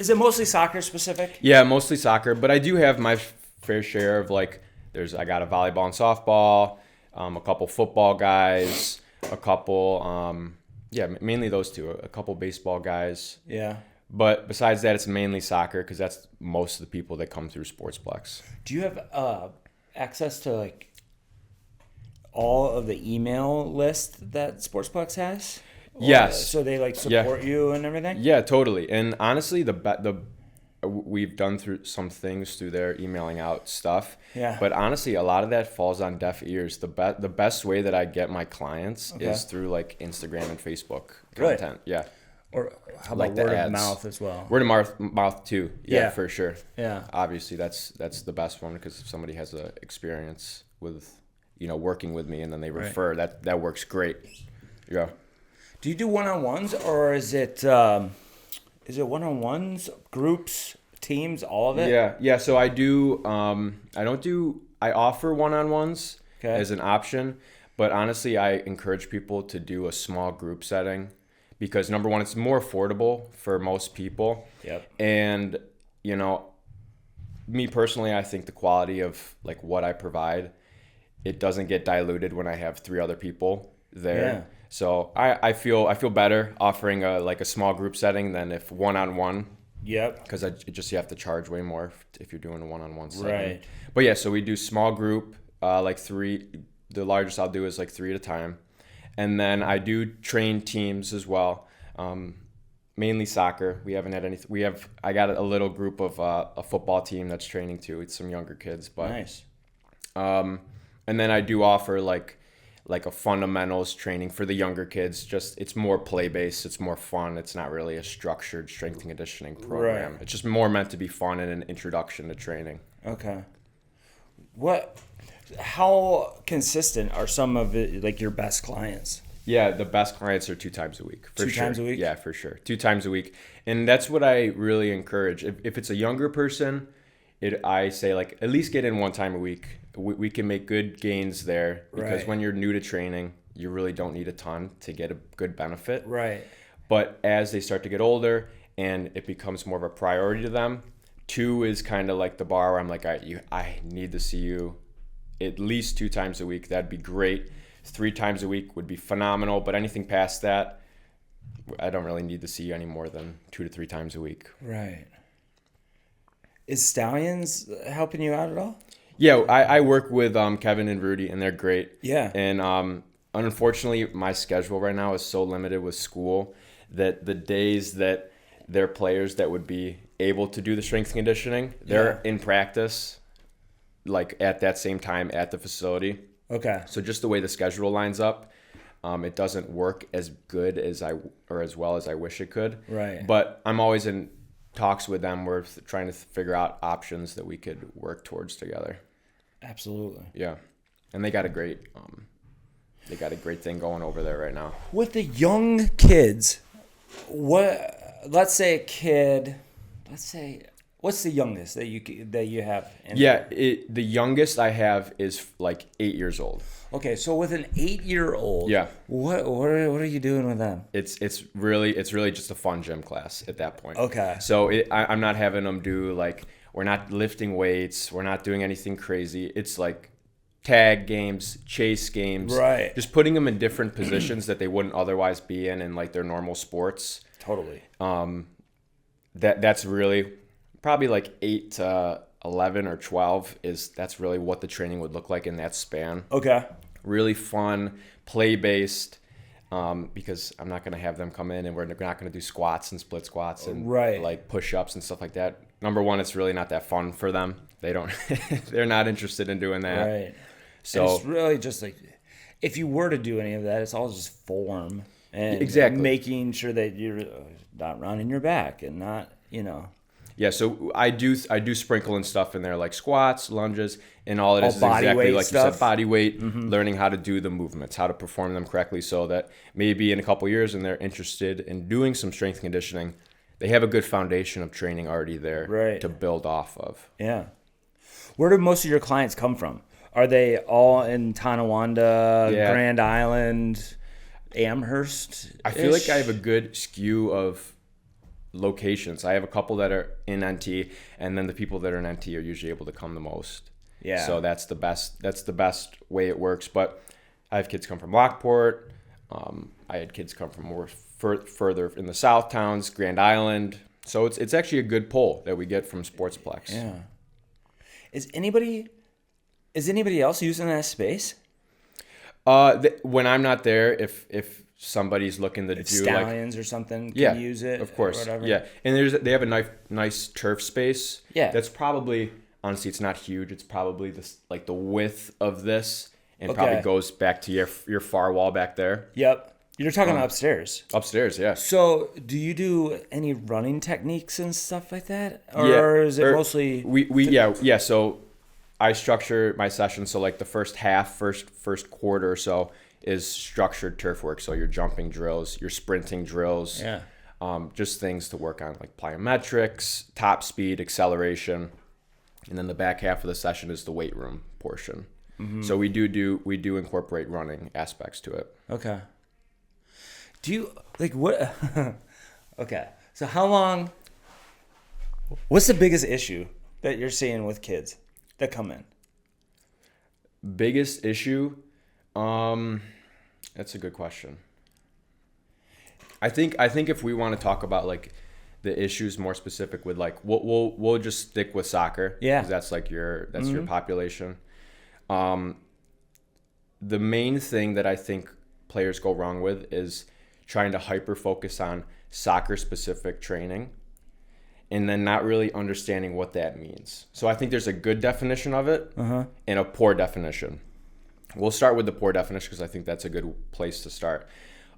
Is it mostly soccer specific? Yeah, mostly soccer, but I do have my fair share of like, I got a volleyball and softball, a couple football guys, a couple, mainly those two, a couple baseball guys. Yeah. But besides that, it's mainly soccer because that's most of the people that come through Sportsplex. Do you have access to like all of the email list that Sportsplex has? Yes. So they like support you and everything? Yeah, totally. And honestly, we've done through some things through their emailing out stuff. Yeah. But honestly, a lot of that falls on deaf ears. The best way that I get my clients is through like Instagram and Facebook content. Yeah. Or how Like about the word ads. of mouth as well? Word of mouth too. Yeah, Yeah. for sure. Yeah. Obviously, that's the best one because if somebody has a experience with, working with me and then they refer, that works great. Yeah. Do you do one-on-ones or is it one-on-ones, groups, teams, all of it? Yeah. So I do. I offer one-on-ones as an option, but honestly, I encourage people to do a small group setting because number one, it's more affordable for most people. Yep. And me personally, I think the quality of like what I provide, it doesn't get diluted when I have 3 other people there. Yeah. So I feel better offering a small group setting than if one-on-one. Yep. Because you have to charge way more if you're doing a one-on-one setting. Right. But yeah, so we do small group, like 3. The largest I'll do is like 3 at a time, and then I do train teams as well. Mainly soccer. We haven't had any. I got a little group of a football team that's training too. It's some younger kids, but nice. And then I do offer like a fundamentals training for the younger kids. Just it's more play based. It's more fun. It's not really a structured strength and conditioning program. Right. It's just more meant to be fun and an introduction to training. Okay. How consistent are some of it, like your best clients? Yeah, the best clients are 2 times a week. For 2 sure. times a week? Yeah, for sure. 2 times a week. And that's what I really encourage. If it's a younger person, I say like at least get in 1 time a week. We can make good gains there because when you're new to training, you really don't need a ton to get a good benefit. Right. But as they start to get older and it becomes more of a priority to them, 2 is kind of like the bar where I'm like, I need to see you at least 2 times a week. That'd be great. 3 times a week would be phenomenal. But anything past that, I don't really need to see you any more than 2 to 3 times a week. Right. Is Stallions helping you out at all? Yeah, I work with Kevin and Rudy, and they're great. Yeah. And unfortunately, my schedule right now is so limited with school that the days that they're players that would be able to do the strength conditioning, they're in practice, like at that same time at the facility. Okay. So just the way the schedule lines up, it doesn't work as good as as well as I wish it could. Right. But I'm always in talks with them. We're trying to figure out options that we could work towards together. Absolutely. Yeah, and they got a great thing going over there right now. With the young kids, let's say a kid, what's the youngest that you have? The youngest I have is like 8 years old. Okay, so with an 8-year-old, what are you doing with them? It's really just a fun gym class at that point. Okay. So I'm not having them do like, we're not lifting weights, we're not doing anything crazy. It's like tag games, chase games, right? Just putting them in different positions that they wouldn't otherwise be in like their normal sports. Totally. That's really probably like 8 to 11 or 12 that's really what the training would look like in that span. Okay. Really fun, play-based, because I'm not going to have them come in and we're not going to do squats and split squats and like push-ups and stuff like that. Number one, it's really not that fun for them. They're not interested in doing that. Right. So and it's really just like, if you were to do any of that, it's all just form and making sure that you're not running your back and not, Yeah, so I do sprinkle in stuff in there like squats, lunges, and all it is exactly like stuff. You said, body weight, learning how to do the movements, how to perform them correctly so that maybe in a couple years when they're interested in doing some strength conditioning, they have a good foundation of training already there to build off of. Yeah. Where do most of your clients come from? Are they all in Tonawanda, Grand Island, Amherst? I feel like I have a good skew of locations. I have a couple that are in NT, and then the people that are in NT are usually able to come the most. Yeah. So that's the best way it works. But I have kids come from Lockport. I had kids come from more further in the south towns, Grand Island. So it's actually a good pull that we get from Sportsplex. Yeah. Is anybody else using that space? When I'm not there, if somebody's looking to do Stallions or something can use it, of course, or whatever. yeah. And they have a nice turf space. Yeah. That's probably, honestly, it's not huge. It's probably the width of this, and probably goes back to your far wall back there. Yep. You're talking upstairs. Upstairs, yeah. So, do you do any running techniques and stuff like that, or is it mostly we So, I structure my sessions so like the first quarter or so is structured turf work. So your jumping drills, your sprinting drills, just things to work on like plyometrics, top speed, acceleration, and then the back half of the session is the weight room portion. Mm-hmm. So we do incorporate running aspects to it. Okay. Do you like what? Okay. So how long? What's the biggest issue that you're seeing with kids that come in? Biggest issue? That's a good question. I think if we want to talk about like the issues more specific with like we'll just stick with soccer. Yeah. Because that's like your population. The main thing that I think players go wrong with is trying to hyper focus on soccer specific training and then not really understanding what that means. So I think there's a good definition of it and a poor definition. We'll start with the poor definition because I think that's a good place to start.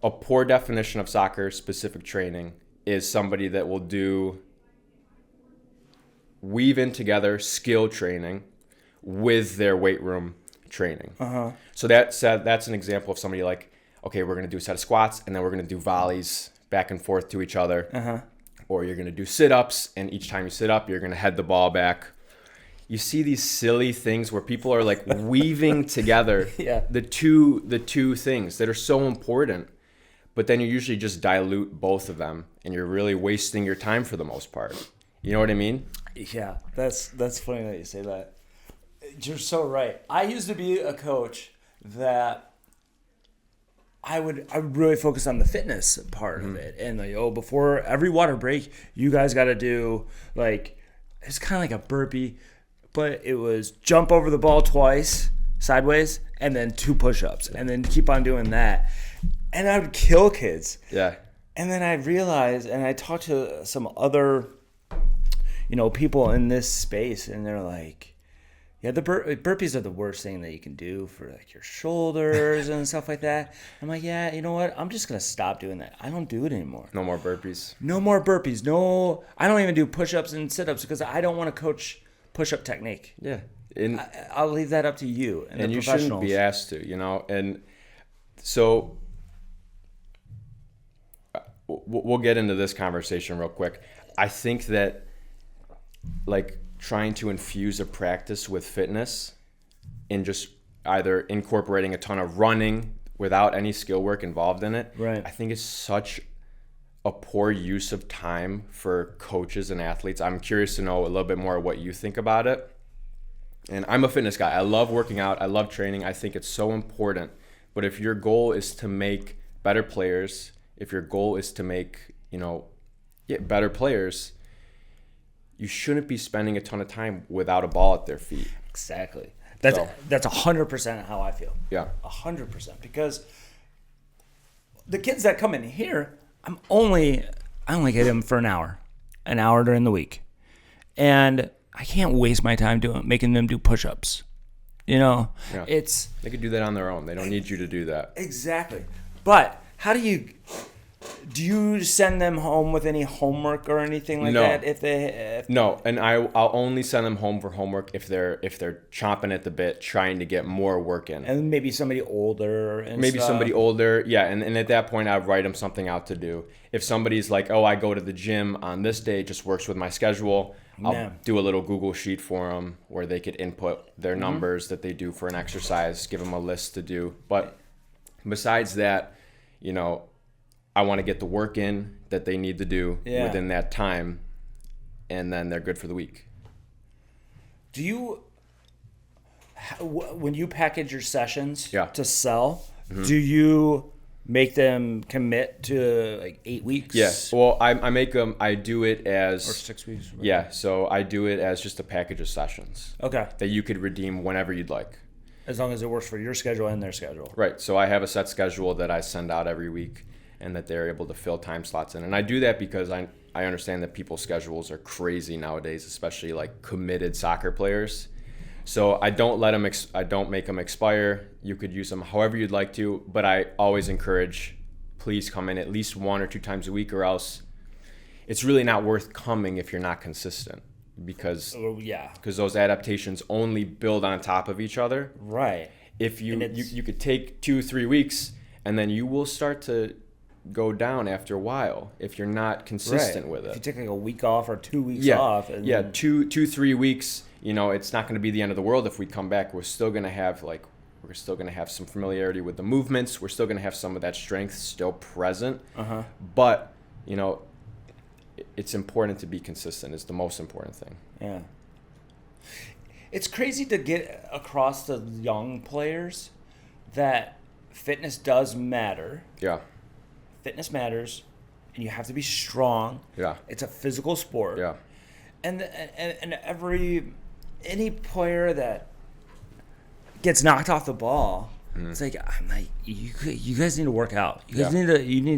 A poor definition of soccer specific training is somebody that will weave in together skill training with their weight room training. So that's an example of somebody like, okay, we're going to do a set of squats and then we're going to do volleys back and forth to each other. Or you're going to do sit-ups, and each time you sit up, you're going to head the ball back. You see these silly things where people are like weaving together the two things that are so important, but then you usually just dilute both of them, and you're really wasting your time for the most part. You know what I mean? Yeah, that's funny that you say that. You're so right. I used to be a coach that I would really focus on the fitness part of it, and like, before every water break, you guys got to do like, it's kind of like a burpee, but it was jump over the ball twice sideways and then 2 push-ups and then keep on doing that, and I would kill kids. Yeah. And then I realized, and I talked to some other, people in this space, and they're like, yeah, the burpees are the worst thing that you can do for like your shoulders and stuff like that. I'm like, yeah, you know what? I'm just going to stop doing that. I don't do it anymore. No more burpees. No more burpees. No, I don't even do push-ups and sit-ups because I don't want to coach push-up technique. Yeah. I'll leave that up to you and the you professionals. Shouldn't be asked to, And so we'll get into this conversation real quick. I think that like trying to infuse a practice with fitness and just either incorporating a ton of running without any skill work involved in it, right, I think it's such a poor use of time for coaches and athletes. I'm curious to know a little bit more what you think about it. And I'm a fitness guy. I love working out. I love training. I think it's so important. But if your goal is to make better players, if your goal is to make, better players, you shouldn't be spending a ton of time without a ball at their feet. Exactly. That's 100% how I feel. Yeah. 100%. Because the kids that come in here, I only get them for an hour during the week. And I can't waste my time making them do push-ups. They could do that on their own. They don't need you to do that. Exactly. But how do you send them home with any homework or anything like that? No, and I'll only send them home for homework if they're chomping at the bit, trying to get more work in. And maybe somebody older. Yeah. And at that point, I'd write them something out to do. If somebody's like, I go to the gym on this day, it just works with my schedule, I'll do a little Google sheet for them where they could input their numbers that they do for an exercise, give them a list to do. But besides that, I want to get the work in that they need to do within that time, and then they're good for the week. Do you, when you package your sessions to sell, do you make them commit to like 8 weeks? Yeah. Well, I make them, I do it as... Or 6 weeks. Yeah. So I do it as just a package of sessions. Okay. That you could redeem whenever you'd like. As long as it works for your schedule and their schedule. Right. So I have a set schedule that I send out every week, and that they're able to fill time slots in. And I do that because I understand that people's schedules are crazy nowadays, especially like committed soccer players. So I don't let them, I don't make them expire. You could use them however you'd like to, but I always encourage, please come in at least 1 or 2 times a week, or else it's really not worth coming if you're not consistent, because those adaptations only build on top of each other. Right. If you could take 2-3 weeks, and then you will start to go down after a while if you're not consistent with it. If you take like a week off or 2 weeks off. And 2-3 weeks, it's not going to be the end of the world if we come back. We're still going to have some familiarity with the movements. We're still going to have some of that strength still present. But, it's important to be consistent. It's the most important thing. Yeah. It's crazy to get across to young players that fitness does matter. Yeah. Fitness matters, and you have to be strong. Yeah. It's a physical sport. Yeah. And any player that gets knocked off the ball, it's like, I'm like, you guys need to work out. You guys need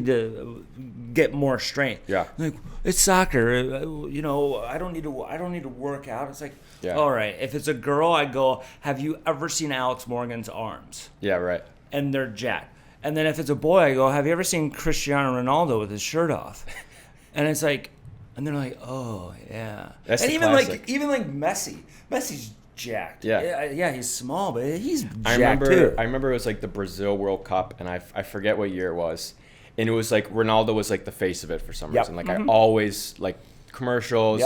to get more strength. Yeah. Like, it's soccer. I don't need to work out. It's like, all right. If it's a girl, I go, have you ever seen Alex Morgan's arms? Yeah. Right. And they're jacked. And then if it's a boy, I go, have you ever seen Cristiano Ronaldo with his shirt off? And it's like, and they're like, oh yeah. That's and the even classic. like Messi's jacked. Yeah. He's small, but he's jacked too. I remember it was like the Brazil World Cup, and I forget what year it was, and it was like Ronaldo was like the face of it for some reason. Like I always like commercials.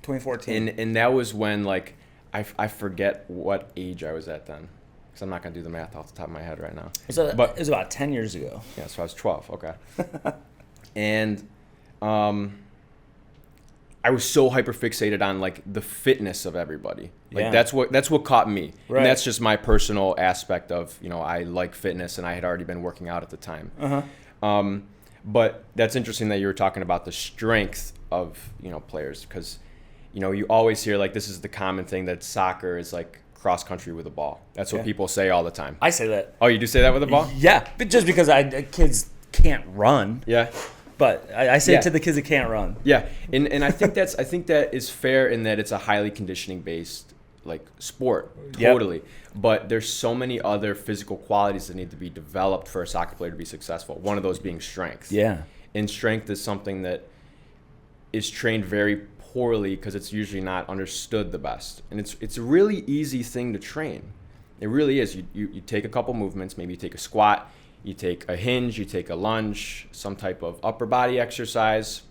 2014. And that was when like I forget what age I was at then. Because I'm not going to do the math off the top of my head right now. It was about 10 years ago. Yeah, so I was 12. Okay. And I was so hyper fixated on like the fitness of everybody. Like that's what caught me. Right. And that's just my personal aspect of, I like fitness, and I had already been working out at the time. But that's interesting that you were talking about the strength of, players, because, you always hear like this is the common thing that soccer is like cross country with a ball. That's what people say all the time. I say that. Oh, you do say that with a ball? Yeah, but just because kids can't run. Yeah. But I say it to the kids that can't run. Yeah, and I think that is fair in that it's a highly conditioning based like sport. Totally. Yep. But there's so many other physical qualities that need to be developed for a soccer player to be successful. One of those being strength. Yeah. And strength is something that is trained very poorly because it's usually not understood the best. And it's a really easy thing to train. It really is. You take a couple movements, maybe you take a squat, you take a hinge, you take a lunge, some type of upper body exercise.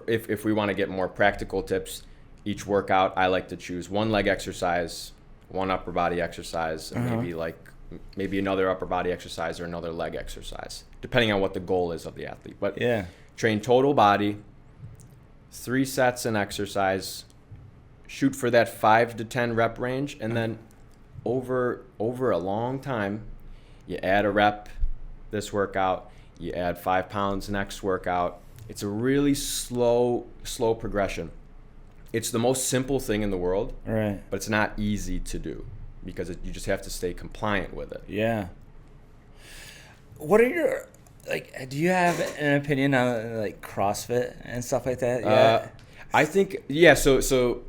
If we want to get more practical tips, each workout I like to choose one leg exercise, one upper body exercise, and maybe another upper body exercise or another leg exercise, depending on what the goal is of the athlete. But train total body, 3 sets in exercise, shoot for that 5 to 10 rep range, and then over a long time, you add a rep this workout, you add 5 pounds next workout. It's a really slow progression. It's the most simple thing in the world, right? But it's not easy to do because you just have to stay compliant with it. Yeah. What are your do you have an opinion on CrossFit and stuff like that? Yeah. I think So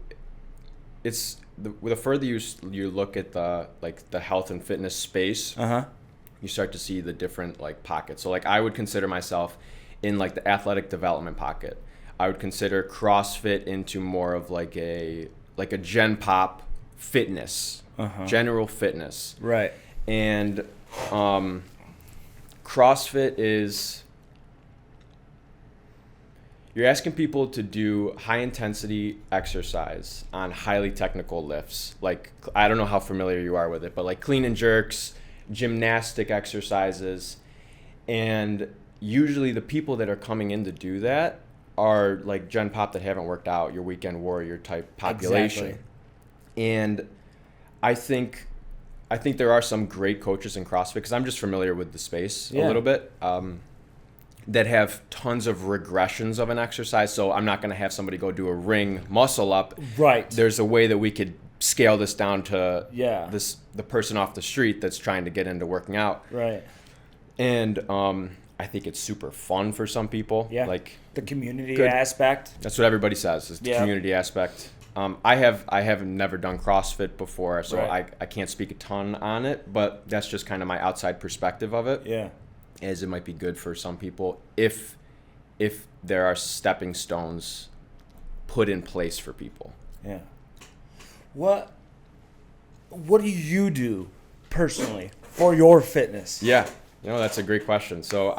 it's the further you look at the health and fitness space, you start to see the different pockets. So I would consider myself in the athletic development pocket. I would consider CrossFit into more of a gen pop fitness, general fitness. Right. And CrossFit is, you're asking people to do high intensity exercise on highly technical lifts. I don't know how familiar you are with it, but clean and jerks, gymnastic exercises. And usually the people that are coming in to do that are like Gen Pop that haven't worked out, your weekend warrior type population. Exactly. And I think there are some great coaches in CrossFit, because I'm just familiar with the space a little bit, that have tons of regressions of an exercise. So I'm not going to have somebody go do a ring muscle up. Right. There's a way that we could scale this down to the person off the street that's trying to get into working out. Right. And I think it's super fun for some people. Yeah. Like the community aspect. That's what everybody says, is the community aspect. I have never done CrossFit before, so I can't speak a ton on it, but that's just kind of my outside perspective of it. Yeah. As it might be good for some people if there are stepping stones put in place for people. Yeah. What do you do personally for your fitness? Yeah. That's a great question. So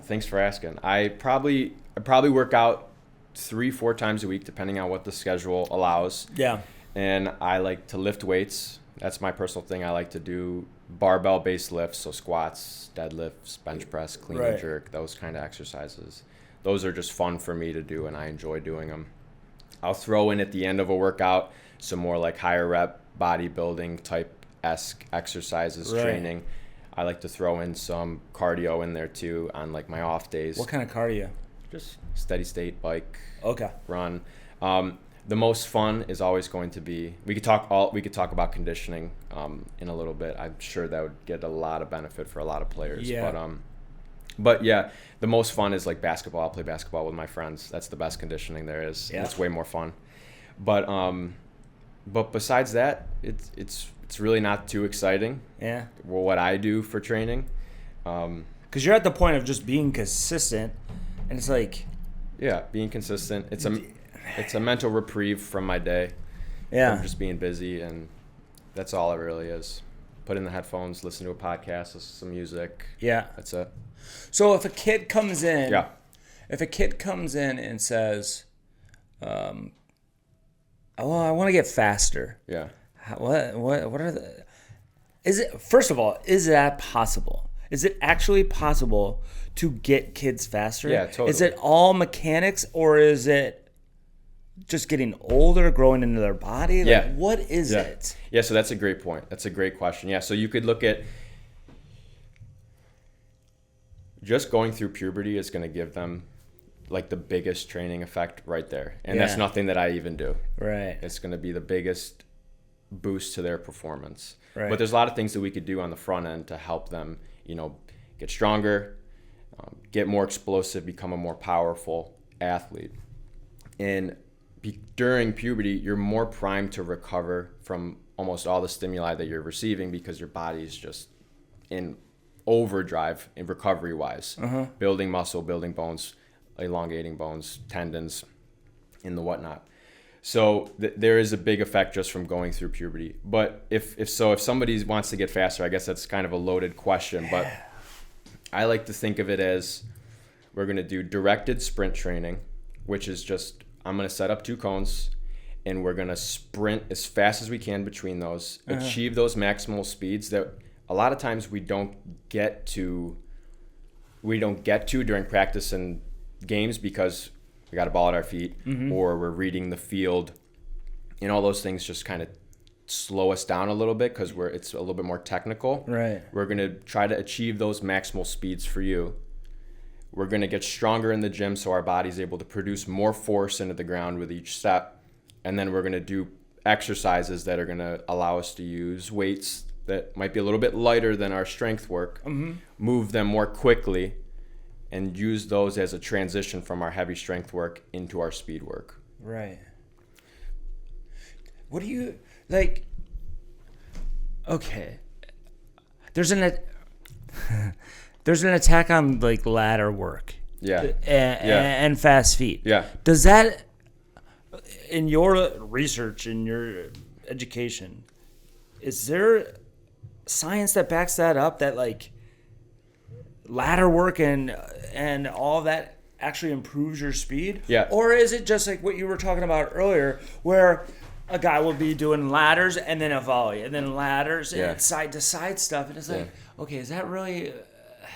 thanks for asking. I probably work out 3-4 times a week, depending on what the schedule allows. Yeah. And I like to lift weights. That's my personal thing. I like to do barbell-based lifts, so squats, deadlifts, bench press, clean and jerk, those kind of exercises. Those are just fun for me to do, and I enjoy doing them. I'll throw in at the end of a workout some more like higher rep bodybuilding type-esque exercises, training. I like to throw in some cardio in there too on like my off days. What kind of cardio? Just steady state bike. Okay. Run. The most fun is always going to be, we could talk about conditioning in a little bit. I'm sure that would get a lot of benefit for a lot of players. Yeah. But yeah, the most fun is like basketball. I'll play basketball with my friends. That's the best conditioning there is. Yeah. It's way more fun. But besides that, it's really not too exciting. Yeah. What I do for training. Because you're at the point of just being consistent, and it's like. Yeah, being consistent. It's a mental reprieve from my day. Yeah. From just being busy, and that's all it really is. Put in the headphones, listen to a podcast, listen to some music. Yeah. That's it. So if a kid comes in. Yeah. If a kid comes in and says, well, I want to get faster. Yeah. What are the... First of all, is that possible? Is it actually possible to get kids faster? Yeah, totally. Is it all mechanics, or is it just getting older, growing into their body? Like, what is it? Yeah, so that's a great point. That's a great question. Yeah, so you could look at just going through puberty is going to give them like the biggest training effect right there. And that's nothing that I even do. Right. It's going to be the biggest boost to their performance. Right. But there's a lot of things that we could do on the front end to help them, get stronger, get more explosive, become a more powerful athlete. And during puberty, you're more primed to recover from almost all the stimuli that you're receiving, because your body is just in overdrive in recovery wise, building muscle, building bones, elongating bones, tendons, and the whatnot. So there is a big effect just from going through puberty. But if somebody wants to get faster, I guess that's kind of a loaded question. But I like to think of it as we're going to do directed sprint training, which is just I'm going to set up 2 cones, and we're going to sprint as fast as we can between those, achieve those maximal speeds that a lot of times we don't get to during practice and games, because we got a ball at our feet, or we're reading the field, and all those things just kind of slow us down a little bit because it's a little bit more technical. Right. We're going to try to achieve those maximal speeds for you. We're going to get stronger in the gym so our body's able to produce more force into the ground with each step. And then we're going to do exercises that are going to allow us to use weights that might be a little bit lighter than our strength work, move them more quickly, and use those as a transition from our heavy strength work into our speed work. Right. What do you, like, okay, there's an attack on, like, ladder work. Yeah. And fast feet. Yeah. Does that, in your research, in your education, is there science that backs that up, that, like, ladder work and all that actually improves your speed? Yeah. Or is it just like what you were talking about earlier, where a guy will be doing ladders and then a volley and then ladders and side to side stuff, and it's like, okay, is that really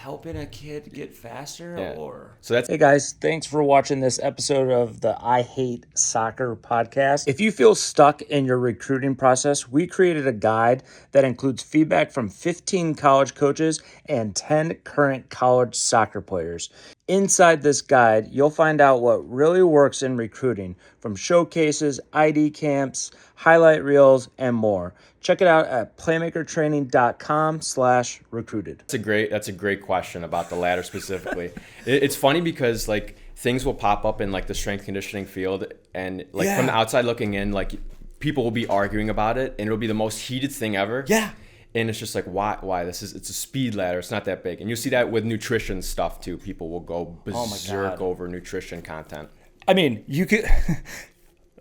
helping a kid get faster or so that's Hey guys, thanks for watching this episode of the I Hate Soccer podcast. If you feel stuck in your recruiting process, we created a guide that includes feedback from 15 college coaches and 10 current college soccer players. Inside this guide, you'll find out what really works in recruiting, from showcases, ID camps, highlight reels, and more. Check it out at playmakertraining.com/recruited. That's a great question about the ladder specifically. It's funny because like things will pop up in like the strength conditioning field, and like from the outside looking in, like people will be arguing about it, and it'll be the most heated thing ever. Yeah. And it's just like, why? It's a speed ladder. It's not that big. And you'll see that with nutrition stuff too. People will go berserk over nutrition content. I mean,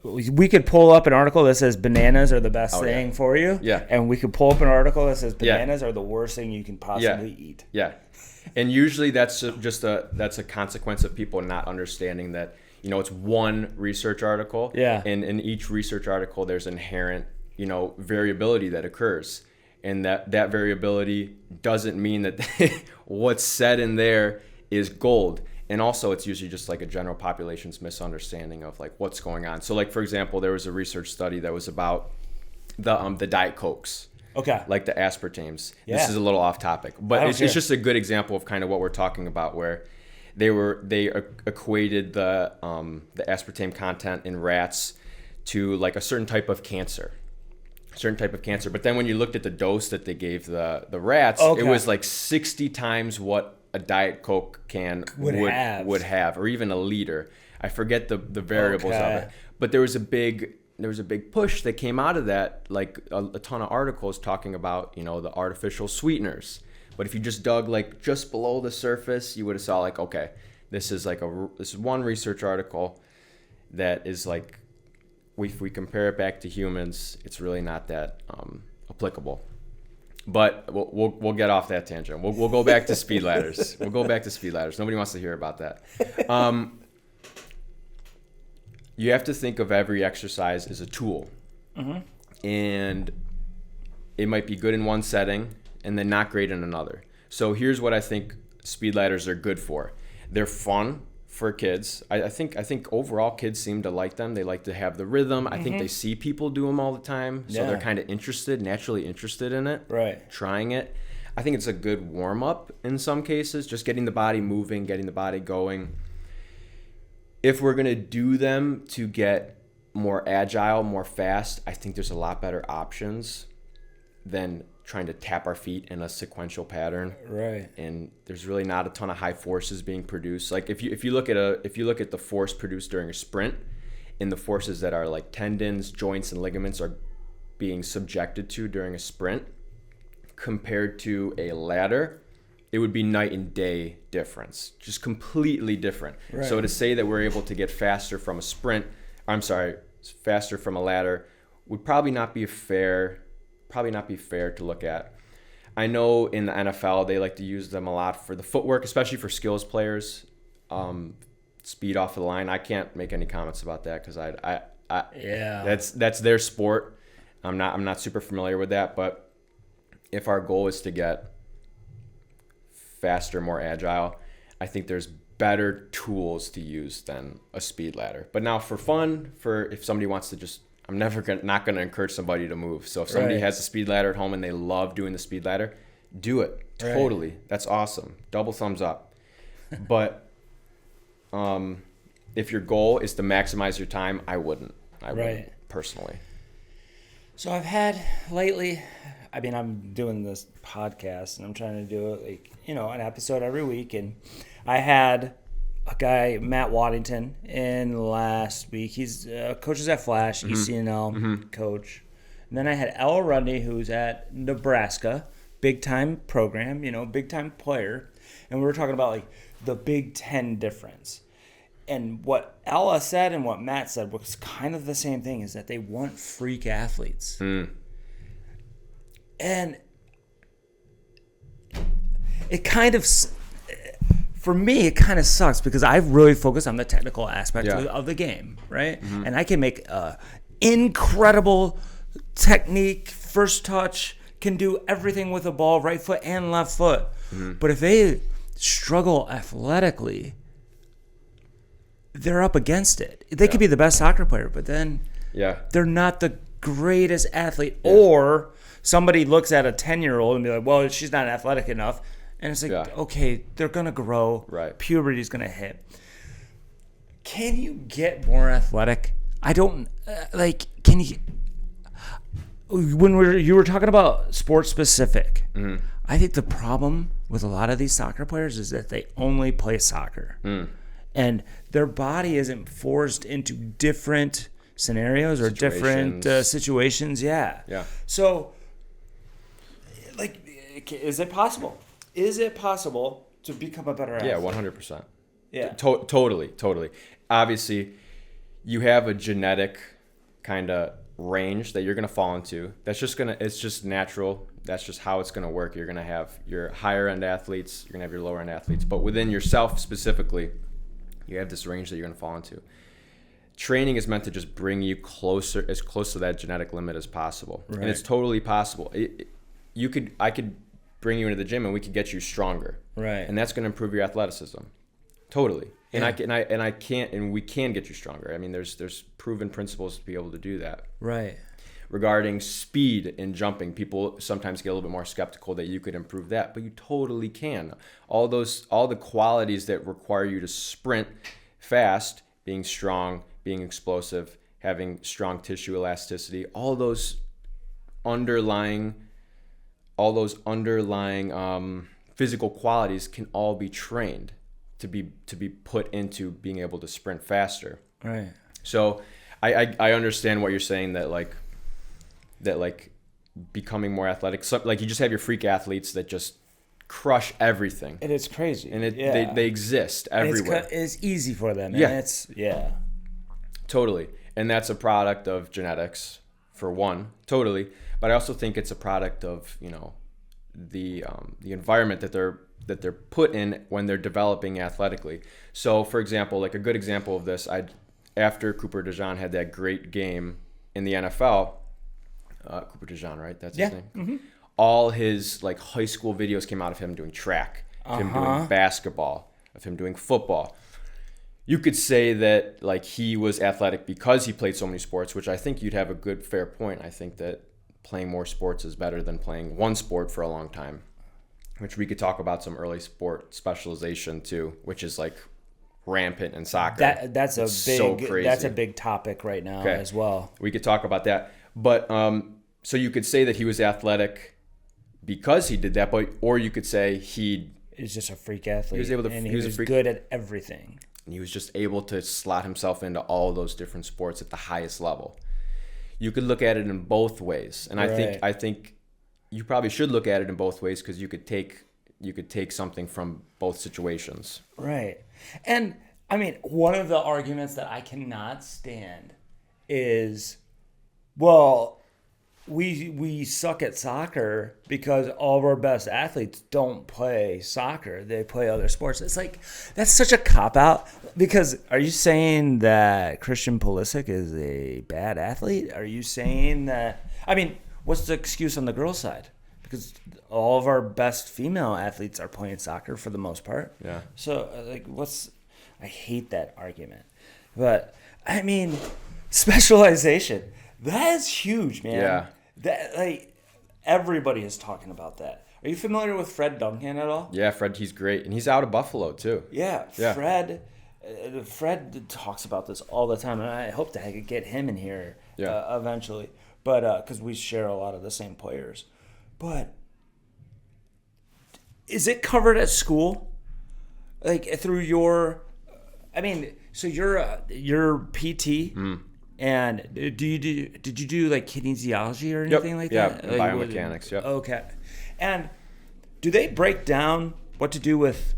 we could pull up an article that says bananas are the best thing for you. Yeah. And we could pull up an article that says bananas are the worst thing you can possibly eat. Yeah. And usually that's a consequence of people not understanding that, it's one research article. Yeah. And in each research article, there's inherent, variability that occurs. And that variability doesn't mean that what's said in there is gold. And also it's usually just like a general population's misunderstanding of like what's going on. So like, for example, there was a research study that was about the Diet Cokes. Okay. Like the aspartames. Yeah. This is a little off topic, but it's just a good example of kind of what we're talking about, where they equated the aspartame content in rats to like a certain type of cancer. But then when you looked at the dose that they gave the rats, it was like 60 times what a Diet Coke can would have, or even a liter. I forget the variables of it. But there was a big push that came out of that, like a ton of articles talking about, the artificial sweeteners. But if you just dug like just below the surface, you would have saw like, okay, this is one research article that is like, if we compare it back to humans, it's really not that applicable. But we'll get off that tangent. We'll go back to speed ladders. Nobody wants to hear about that. You have to think of every exercise as a tool. Mm-hmm. And it might be good in one setting and then not great in another. So here's what I think speed ladders are good for. They're fun for kids. I think overall kids seem to like them. They like to have the rhythm. I think they see people do them all the time. So they're kind of naturally interested in it. Right. Trying it. I think it's a good warm up in some cases, just getting the body moving, getting the body going. If we're going to do them to get more agile, more fast, I think there's a lot better options than trying to tap our feet in a sequential pattern. Right. And there's really not a ton of high forces being produced. Like if you look at the force produced during a sprint, and the forces that are like tendons, joints, and ligaments are being subjected to during a sprint compared to a ladder, it would be night and day difference, just completely different. Right. So to say that we're able to get faster from a ladder would probably not be fair to look at. I know in the NFL they like to use them a lot for the footwork, especially for skills players. Speed off the line. I can't make any comments about that because that's their sport. I'm not super familiar with that, but if our goal is to get faster, more agile, I think there's better tools to use than a speed ladder. But now for fun, if somebody wants to just, I'm not going to encourage somebody to move. So if somebody has a speed ladder at home and they love doing the speed ladder, do it. Totally. Right. That's awesome. Double thumbs up. But if your goal is to maximize your time, I wouldn't personally. So I've had lately, I'm doing this podcast and I'm trying to do it an episode every week. And I had a guy, Matt Waddington, in last week. He's coaches at Flash, ECNL coach. And then I had Ella Rundy, who's at Nebraska, big-time program, big-time player. And we were talking about the Big Ten difference. And what Ella said and what Matt said was kind of the same thing, is that they want freak athletes. And it kind of, for me, it kind of sucks because I've really focused on the technical aspect of the game, right? Mm-hmm. And I can make incredible technique, first touch, can do everything with a ball, right foot and left foot. Mm-hmm. But if they struggle athletically, they're up against it. They could be the best soccer player, but then they're not the greatest athlete. Or somebody looks at a 10-year-old and be like, well, she's not athletic enough. And it's like, okay, they're going to grow. Right. Puberty's going to hit. Can you get more athletic? I don't, can you, when you were talking about sports specific, I think the problem with a lot of these soccer players is that they only play soccer. And their body isn't forced into different scenarios or different situations. Yeah. So, is it possible? Is it possible to become a better athlete? Yeah, 100%. Yeah. Totally. Obviously, you have a genetic kind of range that you're going to fall into. It's just natural. That's just how it's going to work. You're going to have your higher end athletes, you're going to have your lower end athletes, but within yourself specifically, you have this range that you're going to fall into. Training is meant to just bring you as close to that genetic limit as possible. Right. And it's totally possible. I could bring you into the gym and we could get you stronger. Right. And that's going to improve your athleticism. Totally. Yeah. And we can get you stronger. I mean, there's proven principles to be able to do that. Right. Regarding speed in jumping, people sometimes get a little bit more skeptical that you could improve that, but you totally can. All the qualities that require you to sprint fast, being strong, being explosive, having strong tissue elasticity, all those underlying physical qualities can all be trained to be put into being able to sprint faster. Right. So I understand what you're saying, that becoming more athletic, so, like, you just have your freak athletes that just crush everything. And it's crazy. And they exist everywhere. It's easy for them. Totally. And that's a product of genetics, for one, totally. But I also think it's a product of, the environment that they're put in when they're developing athletically. So, for example, like a good example of this, after Cooper DeJean had that great game in the NFL, Cooper DeJean, right? That's his name. Mm-hmm. All his high school videos came out of him doing track, of him doing basketball, of him doing football. You could say that he was athletic because he played so many sports, which I think you'd have a good, fair point. I think that playing more sports is better than playing one sport for a long time, which we could talk about some early sport specialization too, which is rampant in soccer. That's a big topic right now as well. We could talk about that. But so you could say that he was athletic because he did that, or you could say he is just a freak athlete. He was good at everything. And he was just able to slot himself into all those different sports at the highest level. You could look at it in both ways, and I think you probably should look at it in both ways, because you could take something from both situations. Right. And I mean, one of the arguments that I cannot stand is, well, we suck at soccer because all of our best athletes don't play soccer. They play other sports. It's that's such a cop-out, because are you saying that Christian Pulisic is a bad athlete? Are you saying that, what's the excuse on the girls' side? Because all of our best female athletes are playing soccer for the most part. Yeah. So I hate that argument. But specialization, that is huge, man. Yeah. That everybody is talking about that. Are you familiar with Fred Duncan at all? Yeah, Fred, he's great, and he's out of Buffalo too. Yeah. Fred talks about this all the time, and I hope to get him in here eventually. But because we share a lot of the same players. But is it covered at school? Through your, so you're PT. And did you do kinesiology or anything like that? Yeah, biomechanics. Yep. Okay. And do they break down what to do with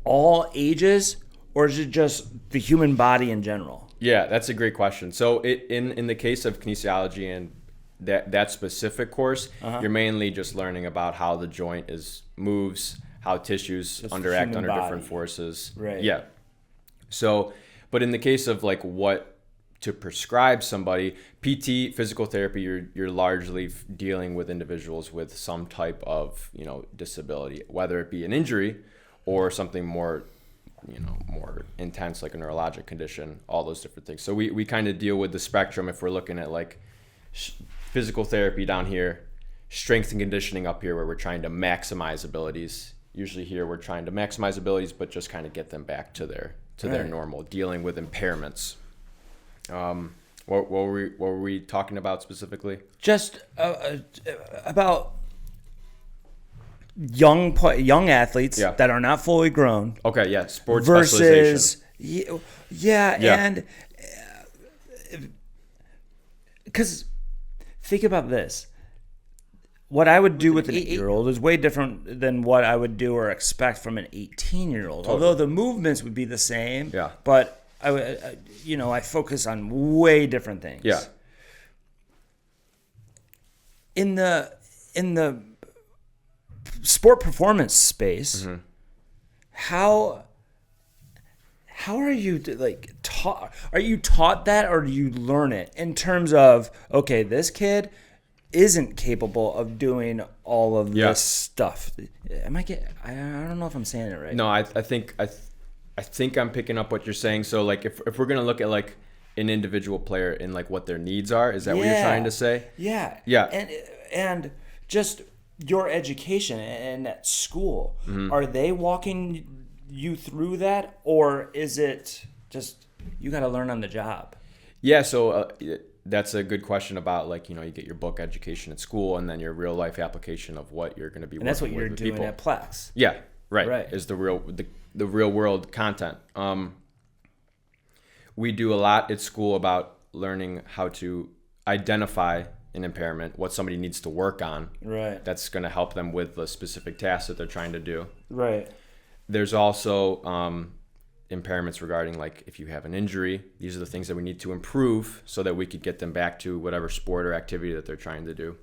all ages, or is it just the human body in general? Yeah, that's a great question. So in the case of kinesiology and that specific course, you're mainly just learning about how the joint moves, how tissues just interact under different forces. Right. Yeah. So, but in the case of what to prescribe somebody. PT, physical therapy, you're largely dealing with individuals with some type of, disability, whether it be an injury or something more more intense like a neurologic condition, all those different things. So we kind of deal with the spectrum if we're looking at like physical therapy down here, strength and conditioning up here where we're trying to maximize abilities. Usually here we're trying to maximize abilities but just kind of get them back to their normal, dealing with impairments. What were we talking about specifically? Just about young athletes that are not fully grown. Okay, yeah, sports versus specialization. And because think about this. What I would do with an 8-year-old is way different than what I would do or expect from an 18-year-old. Totally. Although the movements would be the same, but I focus on way different things. Yeah. In the sport performance space, how are you taught? Are you taught that, or do you learn it in terms of, okay, this kid isn't capable of doing all of this stuff? I don't know if I'm saying it right. No, I think I'm picking up what you're saying. So like if we're gonna look at like an individual player and like what their needs are, is that what you're trying to say? Yeah. And just your education and at school, are they walking you through that, or is it just you got to learn on the job? Yeah, so that's a good question about like, you get your book education at school and then your real life application of what you're going to be working with. And that's what you're doing people. at Plex. Yeah, right. Is the real world content. We do a lot at school about learning how to identify an impairment, what somebody needs to work on. Right. That's going to help them with the specific task that they're trying to do. Right. There's also impairments regarding like if you have an injury, these are the things that we need to improve so that we could get them back to whatever sport or activity that they're trying to do.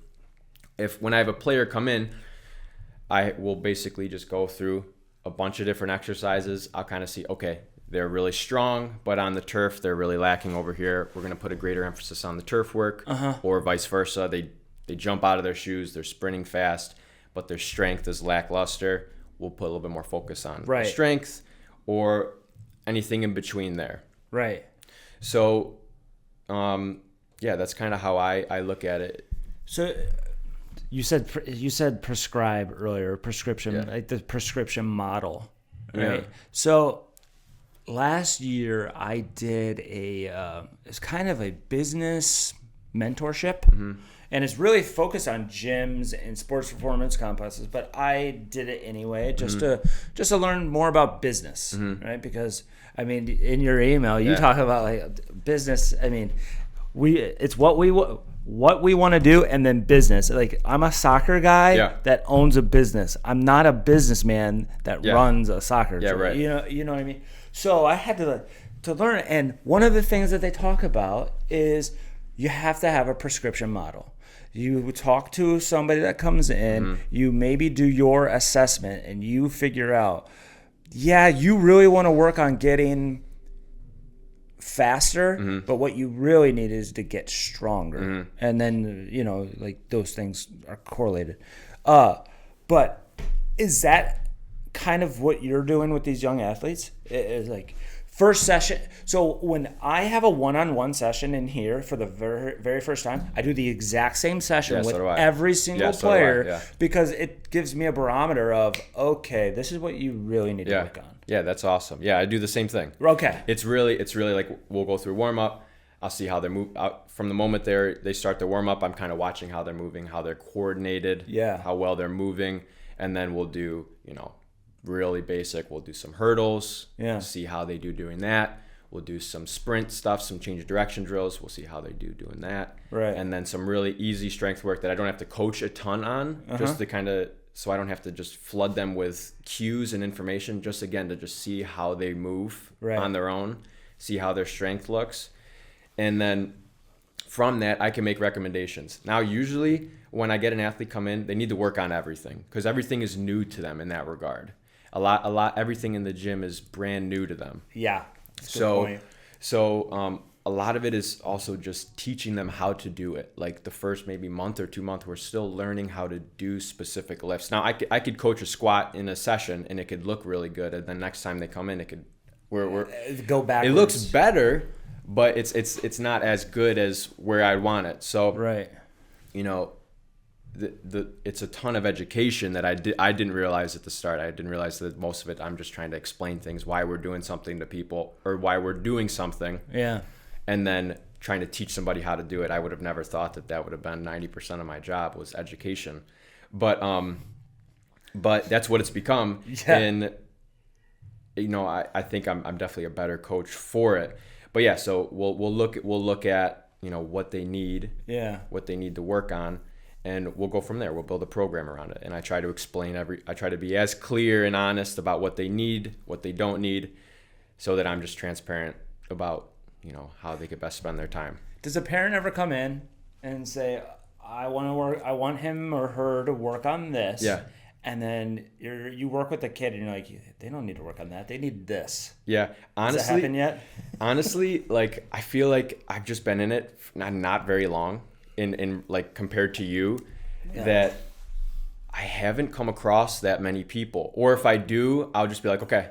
When I have a player come in, I will basically just go through a bunch of different exercises. I'll kind of see, okay, they're really strong, but on the turf, they're really lacking over here. We're going to put a greater emphasis on the turf work, or vice versa. They jump out of their shoes, they're sprinting fast, but their strength is lackluster. We'll put a little bit more focus on strength or anything in between there. Right. So, that's kind of how I look at it. So you said prescribe earlier, prescription, like the prescription model, right? Yeah. So last year I did it's kind of a business mentorship, and it's really focused on gyms and sports performance complexes, but I did it anyway just to learn more about business, right? Because I mean, in your email you talk about like business. I mean, it's what we want to do, and then business. Like, I'm a soccer guy that owns a business. I'm not a businessman that runs a soccer team. Right. You know what I mean? So I had to learn it. And one of the things that they talk about is you have to have a prescription model. You talk to somebody that comes in, you maybe do your assessment, and you figure out, you really want to work on getting faster, but what you really need is to get stronger. And then, like those things are correlated. But is that kind of what you're doing with these young athletes? It's like first session. So when I have a one-on-one session in here for the very, very first time, I do the exact same session with every single player because it gives me a barometer of, okay, this is what you really need to work on. Yeah, that's awesome. Yeah, I do the same thing. Okay. It's really like we'll go through warm up. I'll see how they move from the moment they start to warm up. I'm kind of watching how they're moving, how they're coordinated, how well they're moving, and then we'll do, really basic. We'll do some hurdles. See how they do doing that. We'll do some sprint stuff, some change of direction drills. We'll see how they do doing that. Right. And then some really easy strength work that I don't have to coach a ton on, just to kind of, so I don't have to just flood them with cues and information, just again to just see how they move on their own, see how their strength looks. And then from that, I can make recommendations. Now, usually when I get an athlete come in, they need to work on everything because everything is new to them in that regard. A lot, everything in the gym is brand new to them. Yeah. So a lot of it is also just teaching them how to do it. Like the first maybe month or 2 months, we're still learning how to do specific lifts. Now I could coach a squat in a session and it could look really good, and then next time they come in, it could we're go backwards. It looks better, but it's not as good as where I want it. So right, you know, it's a ton of education that I didn't realize at the start. I didn't realize that most of it I'm just trying to explain things, why we're doing something to people or why we're doing something. Yeah. And then trying to teach somebody how to do it. I would have never thought that would have been 90% of my job was education. But that's what it's become. Yeah. And you know, I think I'm definitely a better coach for it. But yeah, so we'll look at, you know, what they need. Yeah. What they need to work on. And we'll go from there. We'll build a program around it. And I try to explain I try to be as clear and honest about what they need, what they don't need, so that I'm just transparent about, you know, how they could best spend their time. Does a parent ever come in and say, I want him or her to work on this? Yeah. And then you work with the kid and you're like, they don't need to work on that. They need this. Yeah. Honestly, has that happened yet? Honestly, like I feel like I've just been in it not very long. In like compared to you, yeah, that I haven't come across that many people, or if I do, I'll just be like, okay,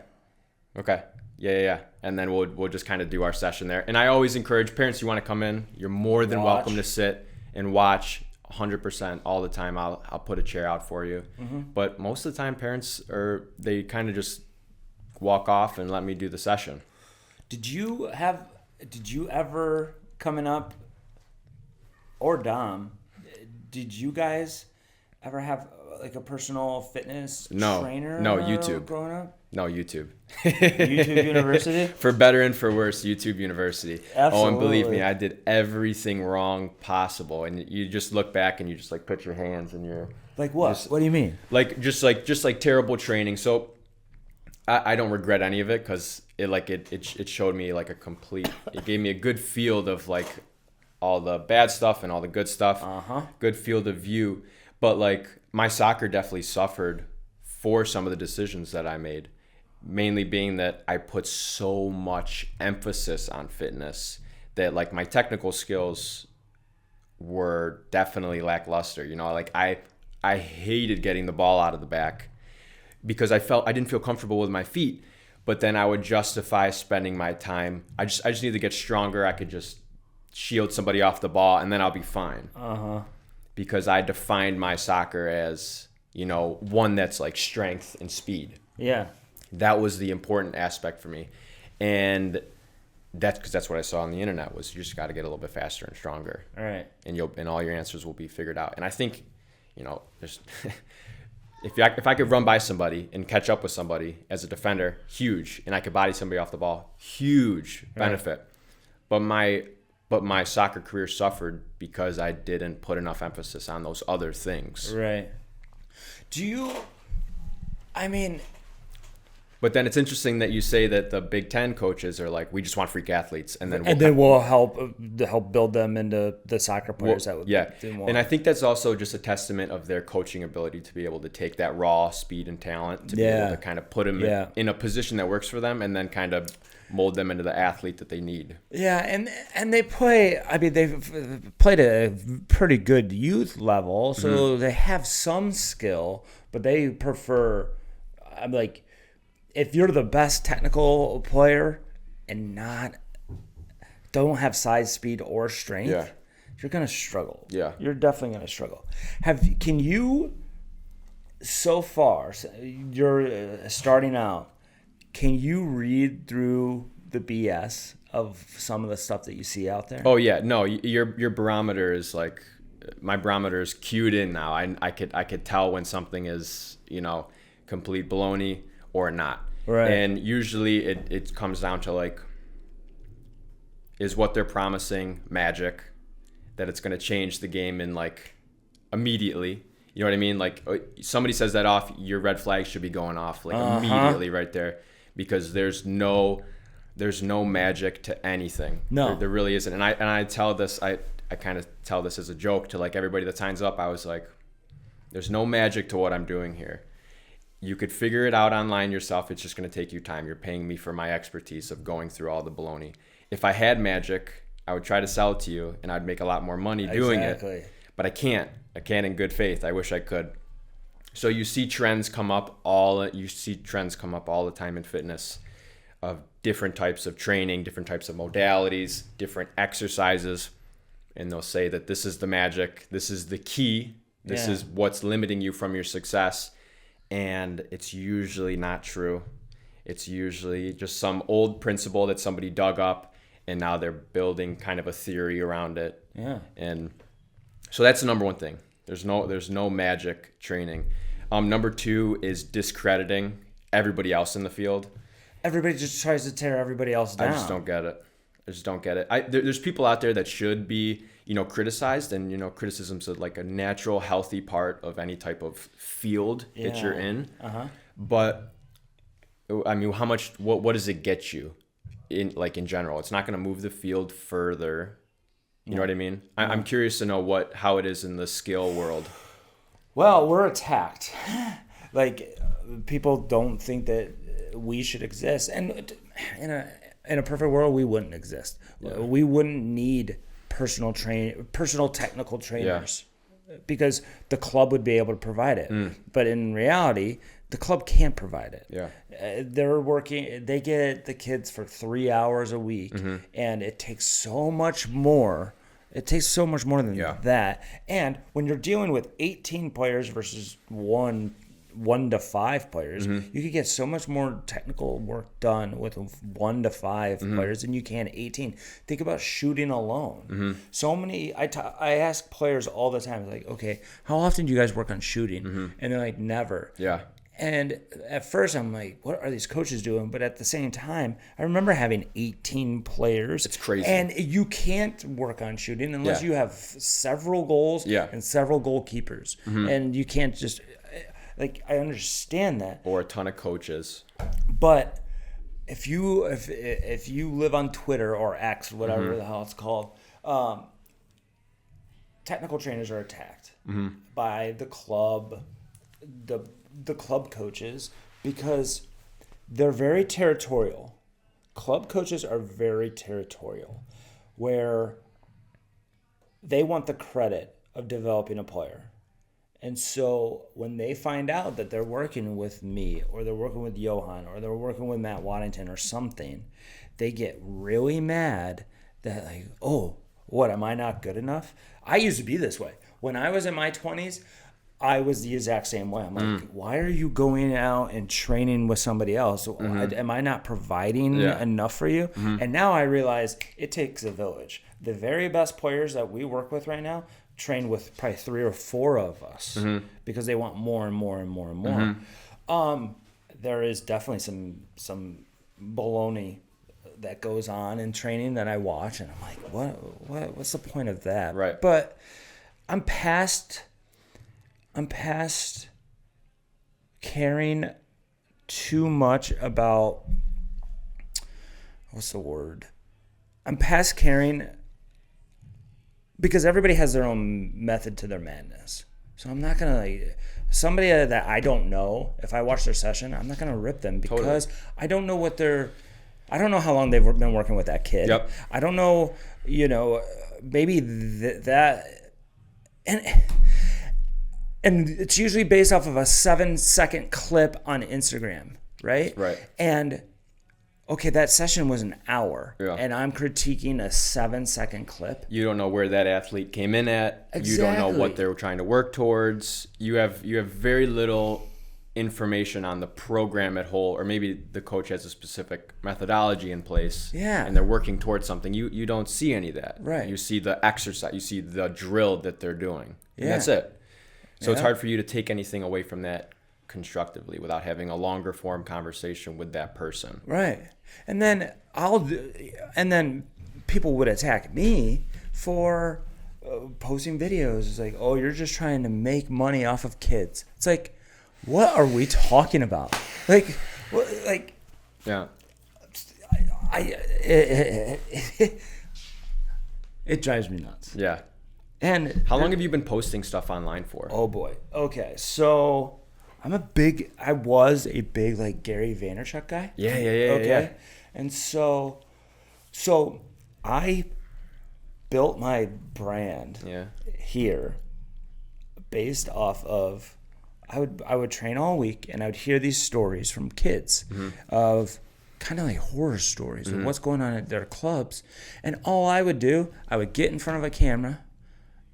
yeah, and then we'll just kind of do our session there. And I always encourage parents, you want to come in, you're more than welcome to sit and watch 100% all the time. I'll put a chair out for you. Mm-hmm. But most of the time, parents they kind of just walk off and let me do the session. Did you ever coming up? Or Dom, did you guys ever have like a personal fitness trainer? No, YouTube. Growing up? No, YouTube. YouTube University? For better and for worse, YouTube University. Absolutely. Oh, and believe me, I did everything wrong possible. And you just look back and you just like put your hands in your... Like what? What do you mean? Like just terrible training. So I don't regret any of it because it showed me like it gave me a good field of like all the bad stuff and all the good stuff, good field of view. But like my soccer definitely suffered for some of the decisions that I made, mainly being that I put so much emphasis on fitness that like my technical skills were definitely lackluster. You know, like I hated getting the ball out of the back because I didn't feel comfortable with my feet, but then I would justify spending my time. I just need to get stronger. I could just shield somebody off the ball and then I'll be fine. Because I defined my soccer as, you know, one that's like strength and speed. Yeah. That was the important aspect for me. And that's what I saw on the internet was you just got to get a little bit faster and stronger. All right. And all your answers will be figured out. And I think, you know, there's if I could run by somebody and catch up with somebody as a defender, huge. And I could body somebody off the ball, huge benefit. Right. But my soccer career suffered because I didn't put enough emphasis on those other things. Right. But then it's interesting that you say that the Big Ten coaches are like, we just want freak athletes, and then we'll help build them into the soccer players that would. Yeah, and I think that's also just a testament of their coaching ability to be able to take that raw speed and talent to be able to kind of put them in a position that works for them, and then kind of mold them into the athlete that they need. Yeah, and they play. I mean, they've played at a pretty good youth level, so they have some skill, but they prefer. I'm like, if you're the best technical player and don't have size, speed, or strength, you're gonna struggle. Yeah, you're definitely gonna struggle. Can you? So far, you're starting out. Can you read through the BS of some of the stuff that you see out there? Oh yeah, no, your barometer is like, my barometer is cued in now. I could tell when something is, you know, complete baloney or not. Right. And usually it comes down to like, is what they're promising magic, that it's going to change the game in like immediately. You know what I mean? Like somebody says that off, your red flag should be going off like immediately right there, because there's no magic to anything. No, there really isn't. And I tell this, I kind of tell this as a joke to like everybody that signs up. I was like, there's no magic to what I'm doing here. You could figure it out online yourself. It's just going to take you time. You're paying me for my expertise of going through all the baloney. if I had magic, I would try to sell it to you and I'd make a lot more money doing it. But I can't in good faith. I wish I could. So you see trends come up all the time in fitness of different types of training, different types of modalities, different exercises. And they'll say that this is the magic, this is the key, this is what's limiting you from your success. And it's usually not true. It's usually just some old principle that somebody dug up and now they're building kind of a theory around it. Yeah. And so that's the number one thing. There's no magic training. Number 2 is discrediting everybody else in the field. Everybody just tries to tear everybody else down. I just don't get it. There's people out there that should be, criticized, and criticism's like a natural, healthy part of any type of field that you're in. But I mean, what does it get you in general? It's not going to move the field further. You know what I mean? I'm curious to know how it is in the skill world. Well, we're attacked. Like, people don't think that we should exist, and in a perfect world, we wouldn't exist. Yeah. We wouldn't need personal technical trainers because the club would be able to provide it. But in reality, the club can't provide it. Yeah, they get the kids for 3 hours a week, and it takes so much more. It takes so much more than that. And when you're dealing with 18 players versus one to 5 players, you could get so much more technical work done with 1 to 5 players than you can 18. Think about shooting alone. So many, I ask players all the time, like, okay, how often do you guys work on shooting? And they're like, never. Yeah. And at first I'm like, what are these coaches doing? But at the same time, I remember having 18 players. It's crazy. And you can't work on shooting unless you have several goals and several goalkeepers. And you can't just, like, I understand that. Or a ton of coaches. But if you live on Twitter or X, whatever the hell it's called, technical trainers are attacked by the club, the club coaches, because they're very territorial. Club coaches are very territorial, where they want the credit of developing a player. And so when they find out that they're working with me, or they're working with Johan, or they're working with Matt Waddington or something, they get really mad that, like, oh, what, am I not good enough? I used to be this way. When I was in my 20s, I was the exact same way. I'm like, why are you going out and training with somebody else? Am I not providing enough for you? And now I realize it takes a village. The very best players that we work with right now train with probably 3 or 4 of us because they want more and more and more and more. There is definitely some baloney that goes on in training that I watch, and I'm like, what's the point of that? Right. But I'm past caring too much about, what's the word? I'm past caring because everybody has their own method to their madness. So I'm not going to, like, somebody that I don't know, if I watch their session, I'm not going to rip them because I don't know I don't know how long they've been working with that kid. Yep. I don't know, maybe that, and it's usually based off of a 7-second clip on Instagram, right? Right. And okay, that session was an hour, and I'm critiquing a 7-second clip. You don't know where that athlete came in at. Exactly. You don't know what they were trying to work towards. You have very little information on the program at whole, or maybe the coach has a specific methodology in place. Yeah. And they're working towards something. You don't see any of that. Right. You see the exercise. You see the drill that they're doing. And that's it. So it's hard for you to take anything away from that constructively without having a longer form conversation with that person. Right. And then people would attack me for posting videos. It's like, oh, you're just trying to make money off of kids. It's like, what are we talking about? Like, yeah. It drives me nuts. Yeah. And how long have you been posting stuff online for? Oh boy. Okay. So I was a big like Gary Vaynerchuk guy. Yeah. Okay. And so So I built my brand here based off of I would train all week, and I would hear these stories from kids of kind of like horror stories of what's going on at their clubs. And all I would do, I would get in front of a camera,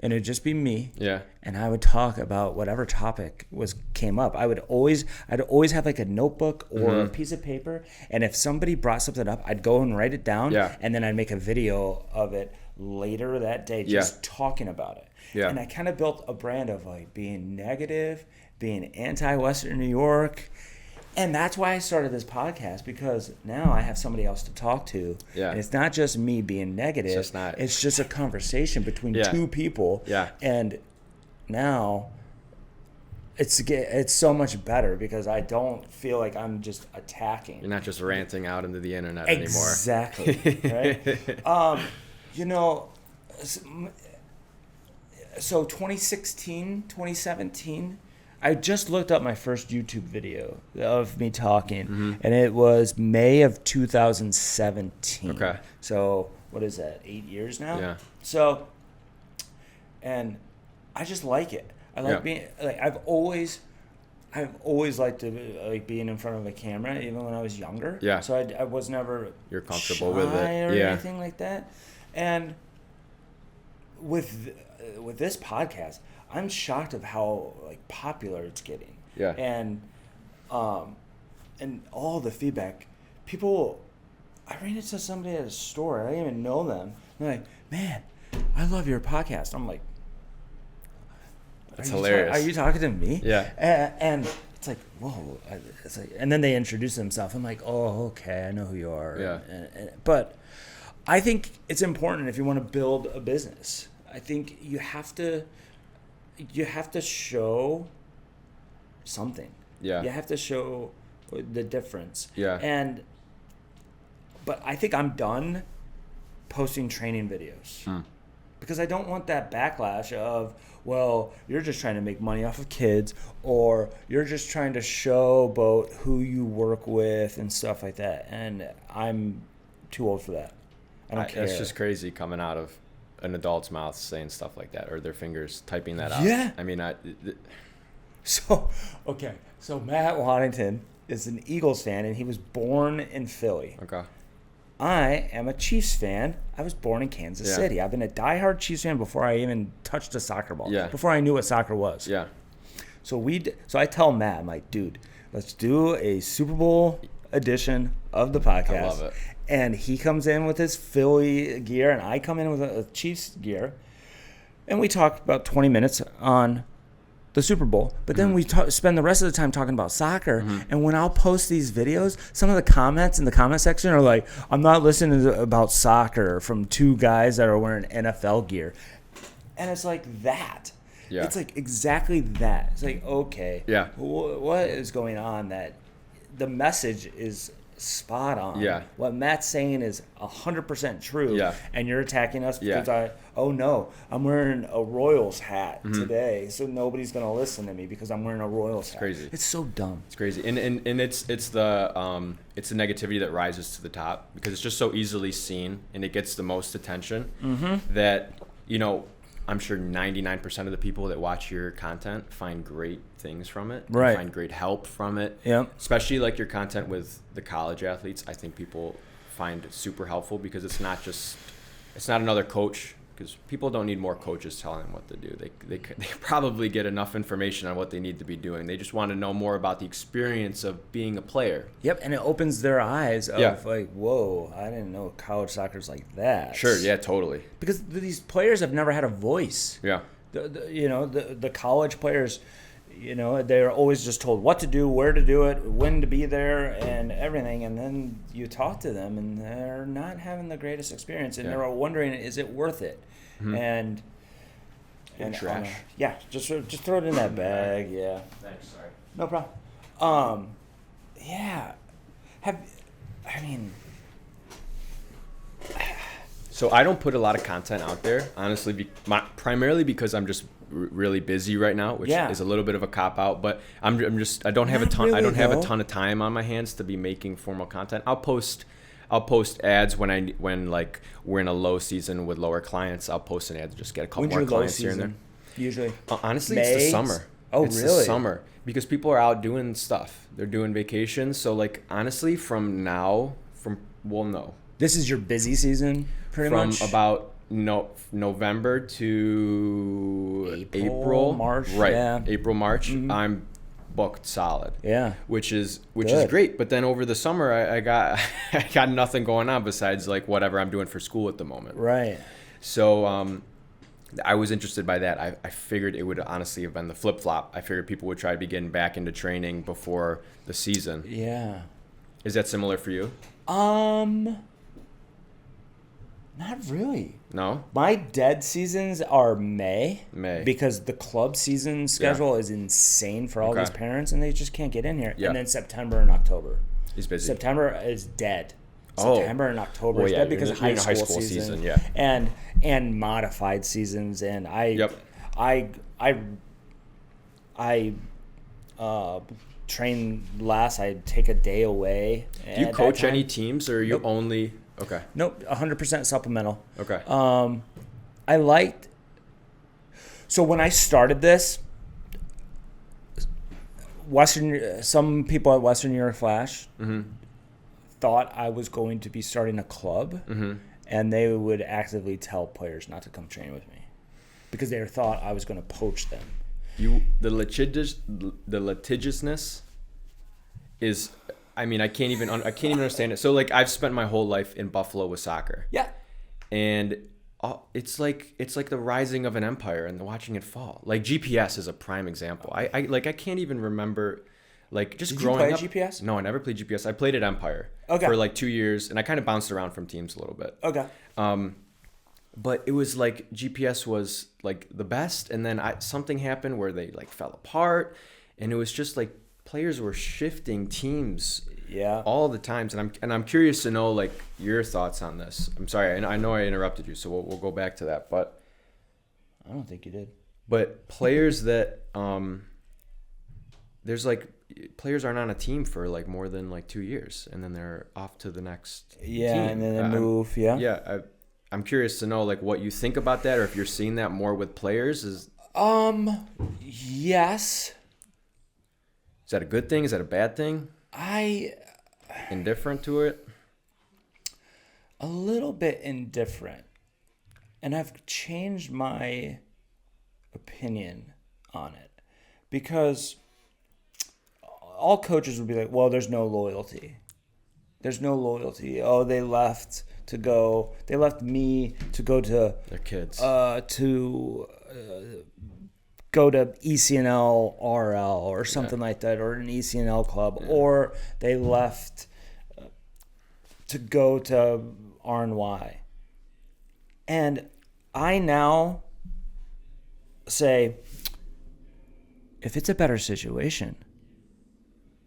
and it'd just be me. Yeah. And I would talk about whatever topic came up. I'd always have like a notebook or a piece of paper, and if somebody brought something up, I'd go and write it down, and then I'd make a video of it later that day, just talking about it. Yeah. And I kind of built a brand of like being negative, being anti-Western New York. And that's why I started this podcast, because now I have somebody else to talk to. Yeah. And it's not just me being negative. It's just a conversation between two people. Yeah. And now it's so much better because I don't feel like I'm just attacking. You're not just ranting out into the internet anymore. Exactly. Right? So 2016, 2017, I just looked up my first YouTube video of me talking, and it was May of 2017. Okay. So what is that, 8 years now? Yeah. So, and I just like it. I like being, like, I've always liked to like being in front of a camera, even when I was younger. Yeah. So I was never You're comfortable with it, or anything like that. And with this podcast, I'm shocked of how like popular it's getting. Yeah. And all the feedback, people. I ran into somebody at a store. I didn't even know them. They're like, "Man, I love your podcast." I'm like, "That's hilarious." Are you talking to me? Yeah. And it's like, whoa. It's like, and then they introduce themselves. I'm like, oh, okay, I know who you are. Yeah. But I think it's important if you want to build a business. I think you have to show something. Yeah. You have to show the difference. Yeah. But I think I'm done posting training videos because I don't want that backlash of, well, you're just trying to make money off of kids, or you're just trying to show about who you work with and stuff like that. And I'm too old for that. I don't care. It's just crazy coming out of an adult's mouth saying stuff like that, or their fingers typing that out. Yeah. I mean, So Matt Waddington is an Eagles fan, and he was born in Philly. Okay. I am a Chiefs fan. I was born in Kansas City. I've been a diehard Chiefs fan before I even touched a soccer ball. Yeah. Before I knew what soccer was. Yeah. So I tell Matt, I'm like, dude, let's do a Super Bowl edition of the podcast. I love it. And he comes in with his Philly gear, and I come in with a Chiefs gear. And we talk about 20 minutes on the Super Bowl. But then we spend the rest of the time talking about soccer. And when I'll post these videos, some of the comments in the comment section are like, I'm not listening to about soccer from two guys that are wearing NFL gear. And it's like that. Yeah. It's like exactly that. It's like, okay, what is going on that the message is spot on. Yeah. What Matt's saying is 100% true. Yeah. And you're attacking us because I'm wearing a Royals hat today, so nobody's gonna listen to me because I'm wearing a Royals hat. Crazy. It's so dumb. It's crazy. And it's the negativity that rises to the top because it's just so easily seen and it gets the most attention that, you know, I'm sure 99% of the people that watch your content find great things from it. Right. Find great help from it. Yeah. Especially like your content with the college athletes. I think people find it super helpful because it's not another coach, because people don't need more coaches telling them what to do. They probably get enough information on what they need to be doing. They just want to know more about the experience of being a player. Yep, and it opens their eyes of like, whoa, I didn't know college soccer's like that. Sure, yeah, totally. Because these players have never had a voice. Yeah. The college players, they're always just told what to do, where to do it, when to be there, and everything. And then you talk to them, and they're not having the greatest experience, and they're wondering, is it worth it? And trash. Just throw it in that bag. Yeah. Thanks. Sorry. No problem. So I don't put a lot of content out there, honestly, primarily because I'm just really busy right now, which is a little bit of a cop out. But I don't have a ton of time on my hands to be making formal content. I'll post I'll post ads when like we're in a low season with lower clients. I'll post an ad to just get a couple more clients here and there. Usually, honestly, May? it's the summer. Oh, it's really? the summer because people are out doing stuff. They're doing vacations. So like honestly, This is your busy season, pretty much. From about November to April, March, right? yeah. April, March. I'm booked solid. Yeah, which is great. But then over the summer, I got I got nothing going on besides like whatever I'm doing for school at the moment. Right. So I was interested by that. I figured it would honestly have been the flip flop. I figured people would try to be getting back into training before the season. Yeah. Is that similar for you? Not really. No? My dead seasons are May. Because the club season schedule is insane for all these parents, and they just can't get in here. Yeah. And then September and October. He's busy. September is dead. September and October is dead because of high school season. Yeah. And modified seasons. And I train less. I take a day away. Do you coach any teams, or are you only... Okay. Nope, 100% supplemental. Okay. So when I started this, some people at Western New York Flash thought I was going to be starting a club, and they would actively tell players not to come train with me because they thought I was going to poach them. The litigiousness is... I mean, I can't even understand it. So, like, I've spent my whole life in Buffalo with soccer. Yeah. And it's like the rising of an empire and watching it fall. Like, GPS is a prime example. I can't even remember, like, just growing up. Did you play GPS? No, I never played GPS. I played at Empire for like 2 years, and I kind of bounced around from teams a little bit. Okay. But it was like GPS was like the best, and then something happened where they like fell apart, and it was just like players were shifting teams all the times, and I'm curious to know like your thoughts on this. I'm sorry, I know I interrupted you, so we'll go back to that. But I don't think you did. But players that there's like players aren't on a team for like more than like 2 years, and then they're off to the next team. And then they move. I'm curious to know like what you think about that, or if you're seeing that more with players. Yes. Is that a good thing? Is that a bad thing? Indifferent to it? A little bit indifferent. And I've changed my opinion on it. Because all coaches would be like, well, there's no loyalty. There's no loyalty. Oh, they left me to go to... Their kids. Go to ECNL RL or something like that, or an ECNL club, or they left to go to R&Y. And I now say, if it's a better situation,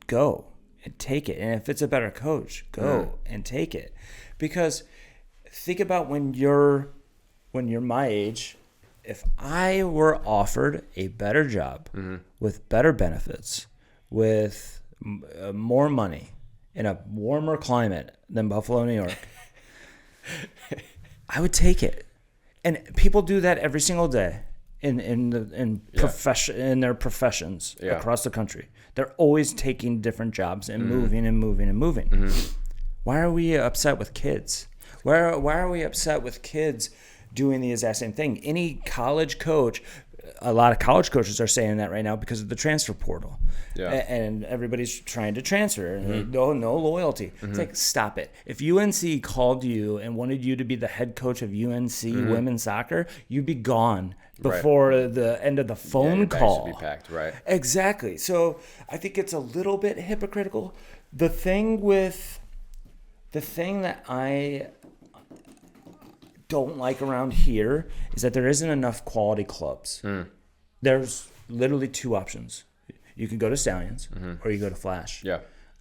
go and take it. And if it's a better coach, go and take it. Because think about when you're my age. If I were offered a better job with better benefits, with more money, in a warmer climate than Buffalo, New York, I would take it. And people do that every single day in their professions across the country. They're always taking different jobs and moving and moving and moving. Why are we upset with kids? Why are we upset with kids doing the exact same thing? Any college coach, a lot of college coaches are saying that right now because of the transfer portal. And everybody's trying to transfer. And no loyalty. It's like, stop it. If UNC called you and wanted you to be the head coach of UNC women's soccer, you'd be gone before the end of the phone call. Your bags would be packed, right? Exactly. So I think it's a little bit hypocritical. The thing that I don't like around here is that there isn't enough quality clubs. There's literally two options. You can go to Stallions or you go to Flash.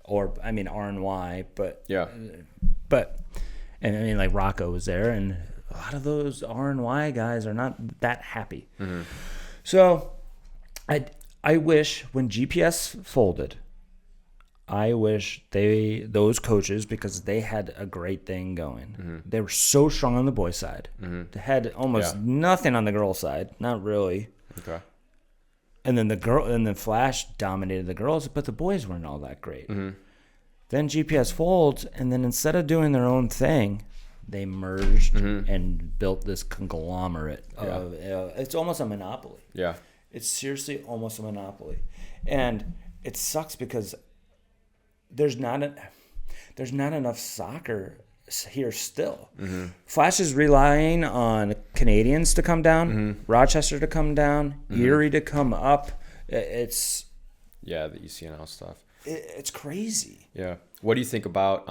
Or I mean R&Y, but and I mean like Rocco was there, and a lot of those R&Y guys are not that happy. So I wish when GPS folded, I wish those coaches, because they had a great thing going. They were so strong on the boys' side. They had almost nothing on the girls' side, not really. Okay. And then the Flash dominated the girls, but the boys weren't all that great. Then GPS folds, and then instead of doing their own thing, they merged and built this conglomerate of it's almost a monopoly. Yeah. It's seriously almost a monopoly. And it sucks because there's not enough soccer here still. Flash is relying on Canadians to come down, Rochester to come down, Erie to come up. It's the ECNL stuff. It's crazy. Yeah. What do you think about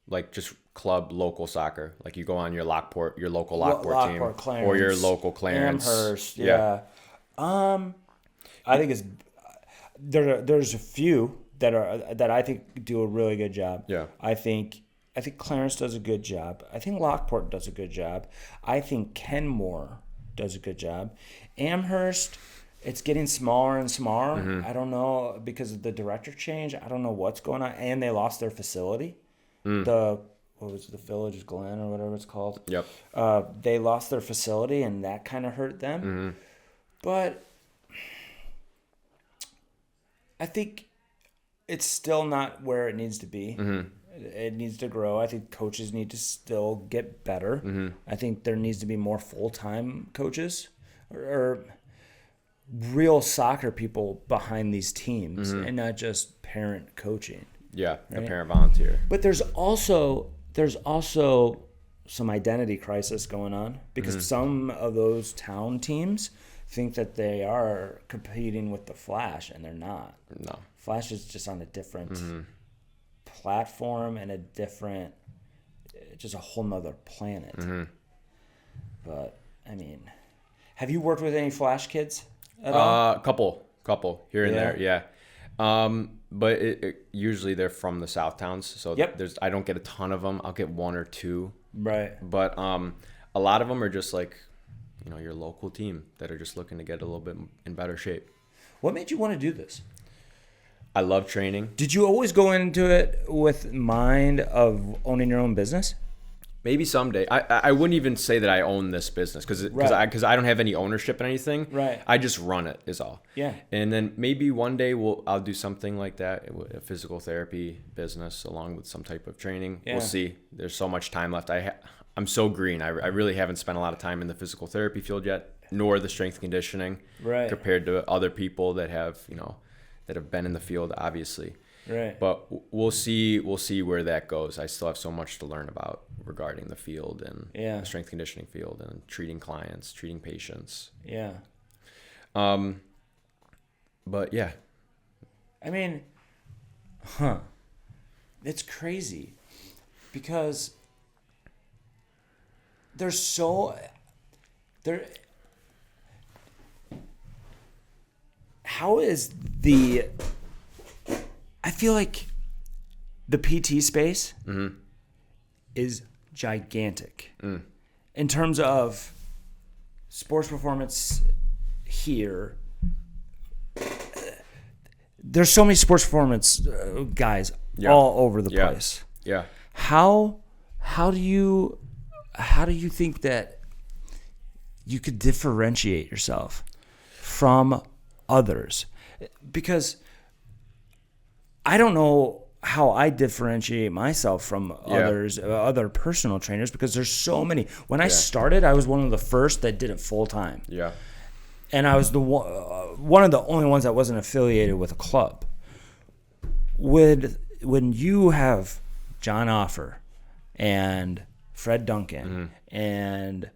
like just club local soccer? Like you go on your local Lockport team, Clarence, or your local Clarence. Amherst. Yeah. I think there's a few that I think do a really good job. Yeah. I think Clarence does a good job. I think Lockport does a good job. I think Kenmore does a good job. Amherst, it's getting smaller and smaller. I don't know, because of the director change. I don't know what's going on. And they lost their facility. What was it, the Village Glen or whatever it's called? Yep. They lost their facility, and that kind of hurt them. But I think it's still not where it needs to be. It needs to grow. I think coaches need to still get better. I think there needs to be more full-time coaches or real soccer people behind these teams and not just parent coaching. Yeah, right? A parent volunteer. But there's also some identity crisis going on, because some of those town teams think that they are competing with the Flash, and they're not. No. Flash is just on a different platform and just a whole nother planet. But I mean, have you worked with any Flash kids at all? Couple here and there, yeah. But usually they're from the South towns, so I don't get a ton of them. I'll get one or two. Right. But a lot of them are just like, your local team that are just looking to get a little bit in better shape. What made you want to do this? I love training. Did you always go into it with mind of owning your own business? Maybe someday. I wouldn't even say that I own this business because I don't have any ownership in anything. Right. I just run it is all. Yeah. And then maybe one day I'll do something like that, a physical therapy business along with some type of training. Yeah. We'll see. There's so much time left. I'm so green. I really haven't spent a lot of time in the physical therapy field yet, nor the strength conditioning. Right. Compared to other people that have that have been in the field, obviously. Right. But we'll see where that goes. I still have so much to learn about regarding the field and the strength conditioning field and treating clients, treating patients. Yeah. But yeah. I mean, it's crazy because I feel like the PT space is gigantic in terms of sports performance here. There's so many sports performance guys all over the place. Yeah. How do you think that you could differentiate yourself from others? Because I don't know how I differentiate myself from others, other personal trainers, because there's so many. When I started, I was one of the first that did it full time. Yeah. And I was one of the only ones that wasn't affiliated with a club. When you have John Offer and Fred Duncan and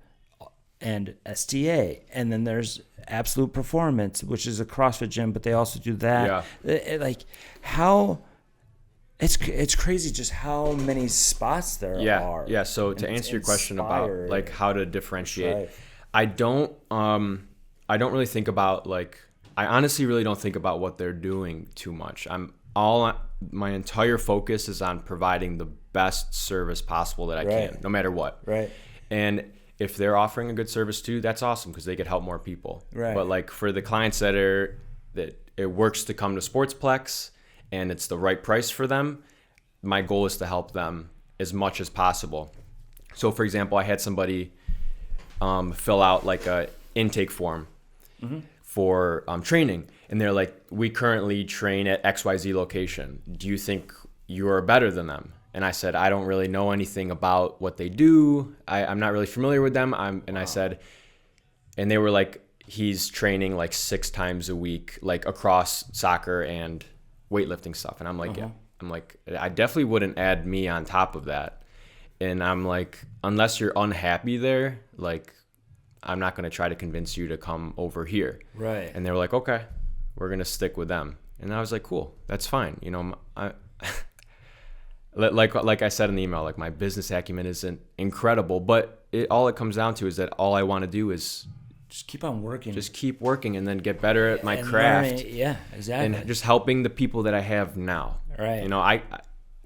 STA, and then there's Absolute Performance, which is a CrossFit gym, but they also do that. It's crazy just how many spots there are. Yeah. So to answer your question about like how to differentiate, I don't really think about I honestly really don't think about what they're doing too much. My entire focus is on providing the best service possible that I can, no matter what. Right. And if they're offering a good service too, that's awesome because they could help more people. Right. But for the clients that it works to come to Sportsplex and it's the right price for them, my goal is to help them as much as possible. So for example, I had somebody fill out like a intake form for training, and they're like, we currently train at XYZ location. Do you think you're better than them? And I said, I don't really know anything about what they do. I'm not really familiar with them. I said, and they were like, he's training like 6 times a week, like across soccer and weightlifting stuff. And I'm like, yeah. I'm like, I definitely wouldn't add me on top of that. And I'm like, unless you're unhappy there, like, I'm not going to try to convince you to come over here. Right. And they were like, okay, we're going to stick with them. And I was like, cool, that's fine. You know, like I said in the email, like my business acumen isn't incredible, but all it comes down to is that all I want to do is just keep on working. Just keep working and then get better at my craft. Learning. Yeah, exactly. And just helping the people that I have now. Right. You know, I'm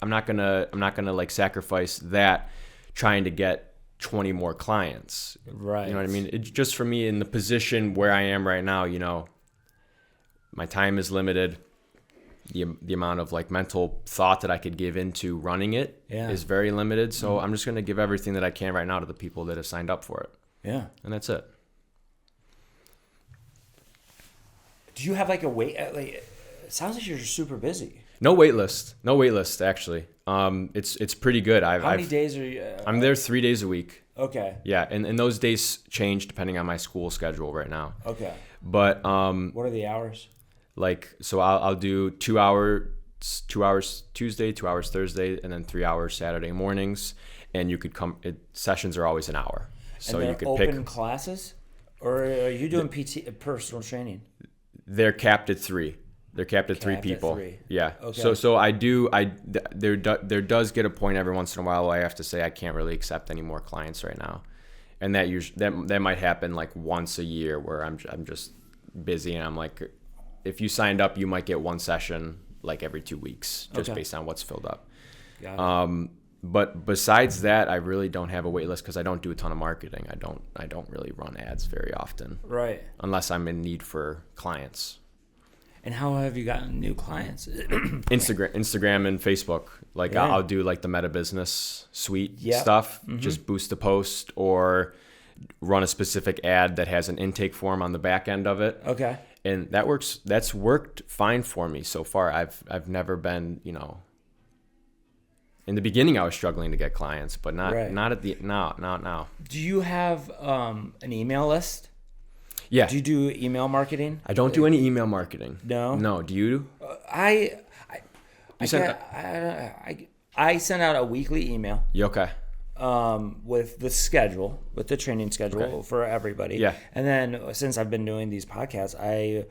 not gonna like sacrifice that trying to get 20 more clients. Right. You know what I mean? It's just for me in the position where I am right now, you know, my time is limited. The amount of like mental thought that I could give into running it is very limited. So I'm just going to give everything that I can right now to the people that have signed up for it. Yeah. And that's it. Do you have like a wait? Like, it sounds like you're super busy. No wait list actually. It's pretty good. How many days are you? I'm there 3 days a week. Okay. Yeah, and those days change depending on my school schedule right now. Okay. But what are the hours? Like, so I'll do 2 hours Tuesday, 2 hours Thursday, and then 3 hours Saturday mornings. And you could come. Sessions are always an hour, so and you could open pick cure are you doing PT personal training? They're capped at 3. They're capped at 3 people. 3. Yeah. Okay. So there does get a point every once in a while where I have to say I can't really accept any more clients right now, and that might happen like once a year where I'm just busy and I'm like, if you signed up, you might get one session like every 2 weeks, just based on what's filled up. Got it. But besides that, I really don't have a wait list because I don't do a ton of marketing. I don't really run ads very often. Right. Unless I'm in need for clients. And how have you gotten new clients? Instagram and Facebook. Like I'll do like the Meta Business Suite stuff, just boost a post or run a specific ad that has an intake form on the back end of it. Okay. And that's worked fine for me so far. I've never been, you know, in the beginning I was struggling to get clients, but not at the now. Do you have an email list? Yeah. Do you do email marketing? I don't do any email marketing. No. No. Do you? I send out a weekly email. You okay? With the training schedule for everybody. Yeah. And then since I've been doing these podcasts, I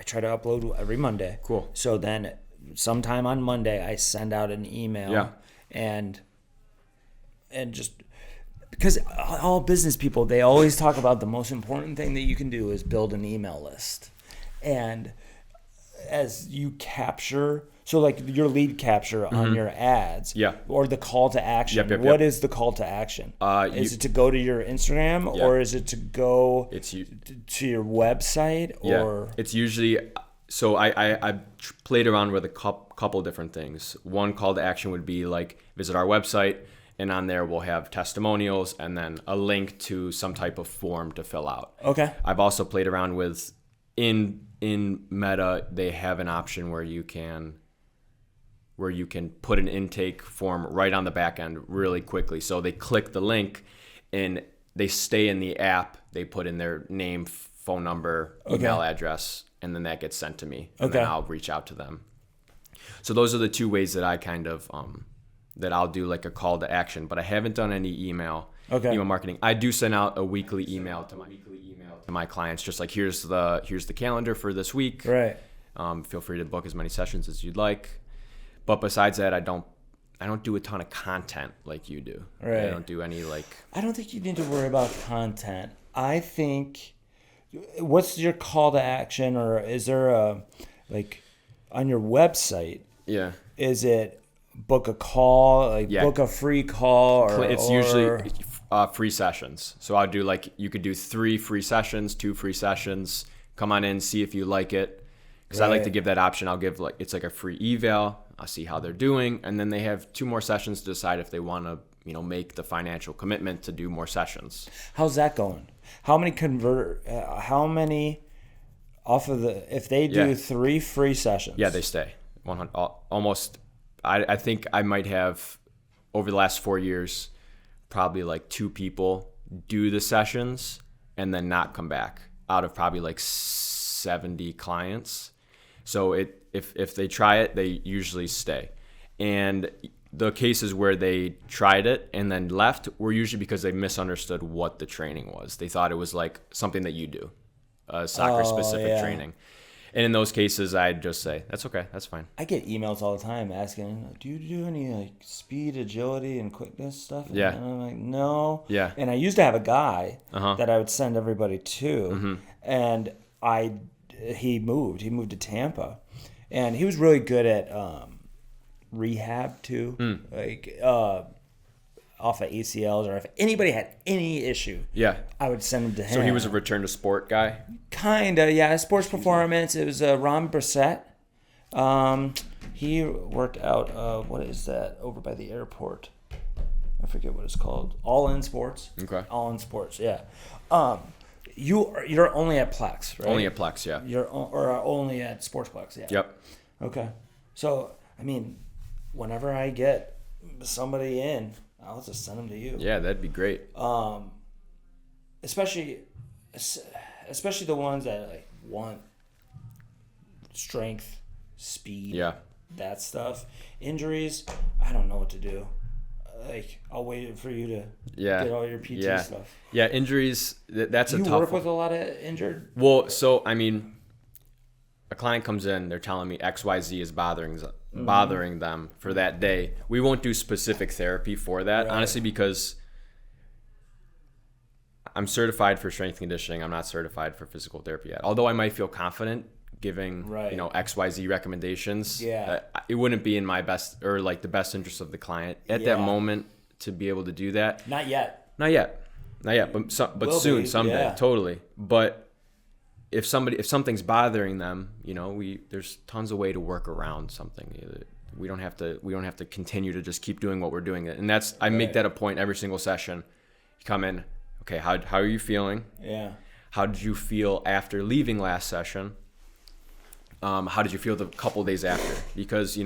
try to upload every Monday. Cool. So then sometime on Monday I send out an email. Yeah. And just because all business people, they always talk about the most important thing that you can do is build an email list. And as you capture, so like your lead capture on your ads, or the call to action. What is the call to action? Is it to go to your Instagram, or is it to go to your website? Or it's usually. So I played around with a couple different things. One call to action would be like visit our website, and on there we'll have testimonials and then a link to some type of form to fill out. Okay. I've also played around with in Meta, they have an option where you can put an intake form right on the back end really quickly. So they click the link and they stay in the app. They put in their name, phone number, email address, and then that gets sent to me. And then I'll reach out to them. So those are the 2 ways that I kind of that I'll do like a call to action. But I haven't done any email marketing. I do send out a weekly email to my clients, just like here's the calendar for this week. Right. Feel free to book as many sessions as you'd like. But besides that, I don't do a ton of content like you do. Right. I don't do any like. I don't think you need to worry about content. I think. What's your call to action, or is there a like on your website? Yeah. Is it book a call, book a free call, or it's usually free sessions. So I'll do like you could do 3 free sessions, 2 free sessions. Come on in, see if you like it. because I like to give that option. I'll give it's like a free eval. I'll see how they're doing, and then they have 2 more sessions to decide if they want to make the financial commitment to do more sessions. How's that going? How many off of if they do 3 free sessions? Yeah, they stay 100 almost. I think I might have over the last 4 years probably like 2 people do the sessions and then not come back out of probably like 70 clients. So if they try it, they usually stay. And the cases where they tried it and then left were usually because they misunderstood what the training was. They thought it was like something that you do, soccer specific training. And in those cases, I'd just say, that's okay, that's fine. I get emails all the time asking, do you do any like speed, agility, and quickness stuff? And I'm like, no. Yeah. And I used to have a guy that I would send everybody to, and he moved to Tampa, and he was really good at rehab too, like off of ACLs, or if anybody had any issue, I would send him to him. So he was a return to sport guy? Kinda, yeah. Sports performance. It was Ron Brissett. He worked out, what is that, over by the airport? I forget what it's called. All In Sports. Okay. All In Sports, yeah. You're only at Plex, right? Only at Plex, yeah. Or only at Sportsplex, yeah. Yep. Okay. So, I mean, whenever I get somebody in, I'll just send them to you. Yeah, that'd be great. Especially the ones that like want strength, speed, that stuff. Injuries, I don't know what to do. Like, I'll wait for you to get all your PT stuff. Yeah, injuries, that's a tough one. You work with a lot of injured? Well, so, I mean, a client comes in, they're telling me XYZ is bothering them for that day. We won't do specific therapy for that, honestly, because I'm certified for strength conditioning. I'm not certified for physical therapy yet. Although I might feel confident giving XYZ recommendations, it wouldn't be in my best, or like the best interest of the client at that moment to be able to do that. Not yet, but soon, someday, totally. But if something's bothering them, there's tons of way to work around something. We don't have to continue to just keep doing what we're doing. And that's, I make that a point every single session. You come in, okay, how are you feeling? Yeah. How did you feel after leaving last session? How did you feel the couple days after? Because,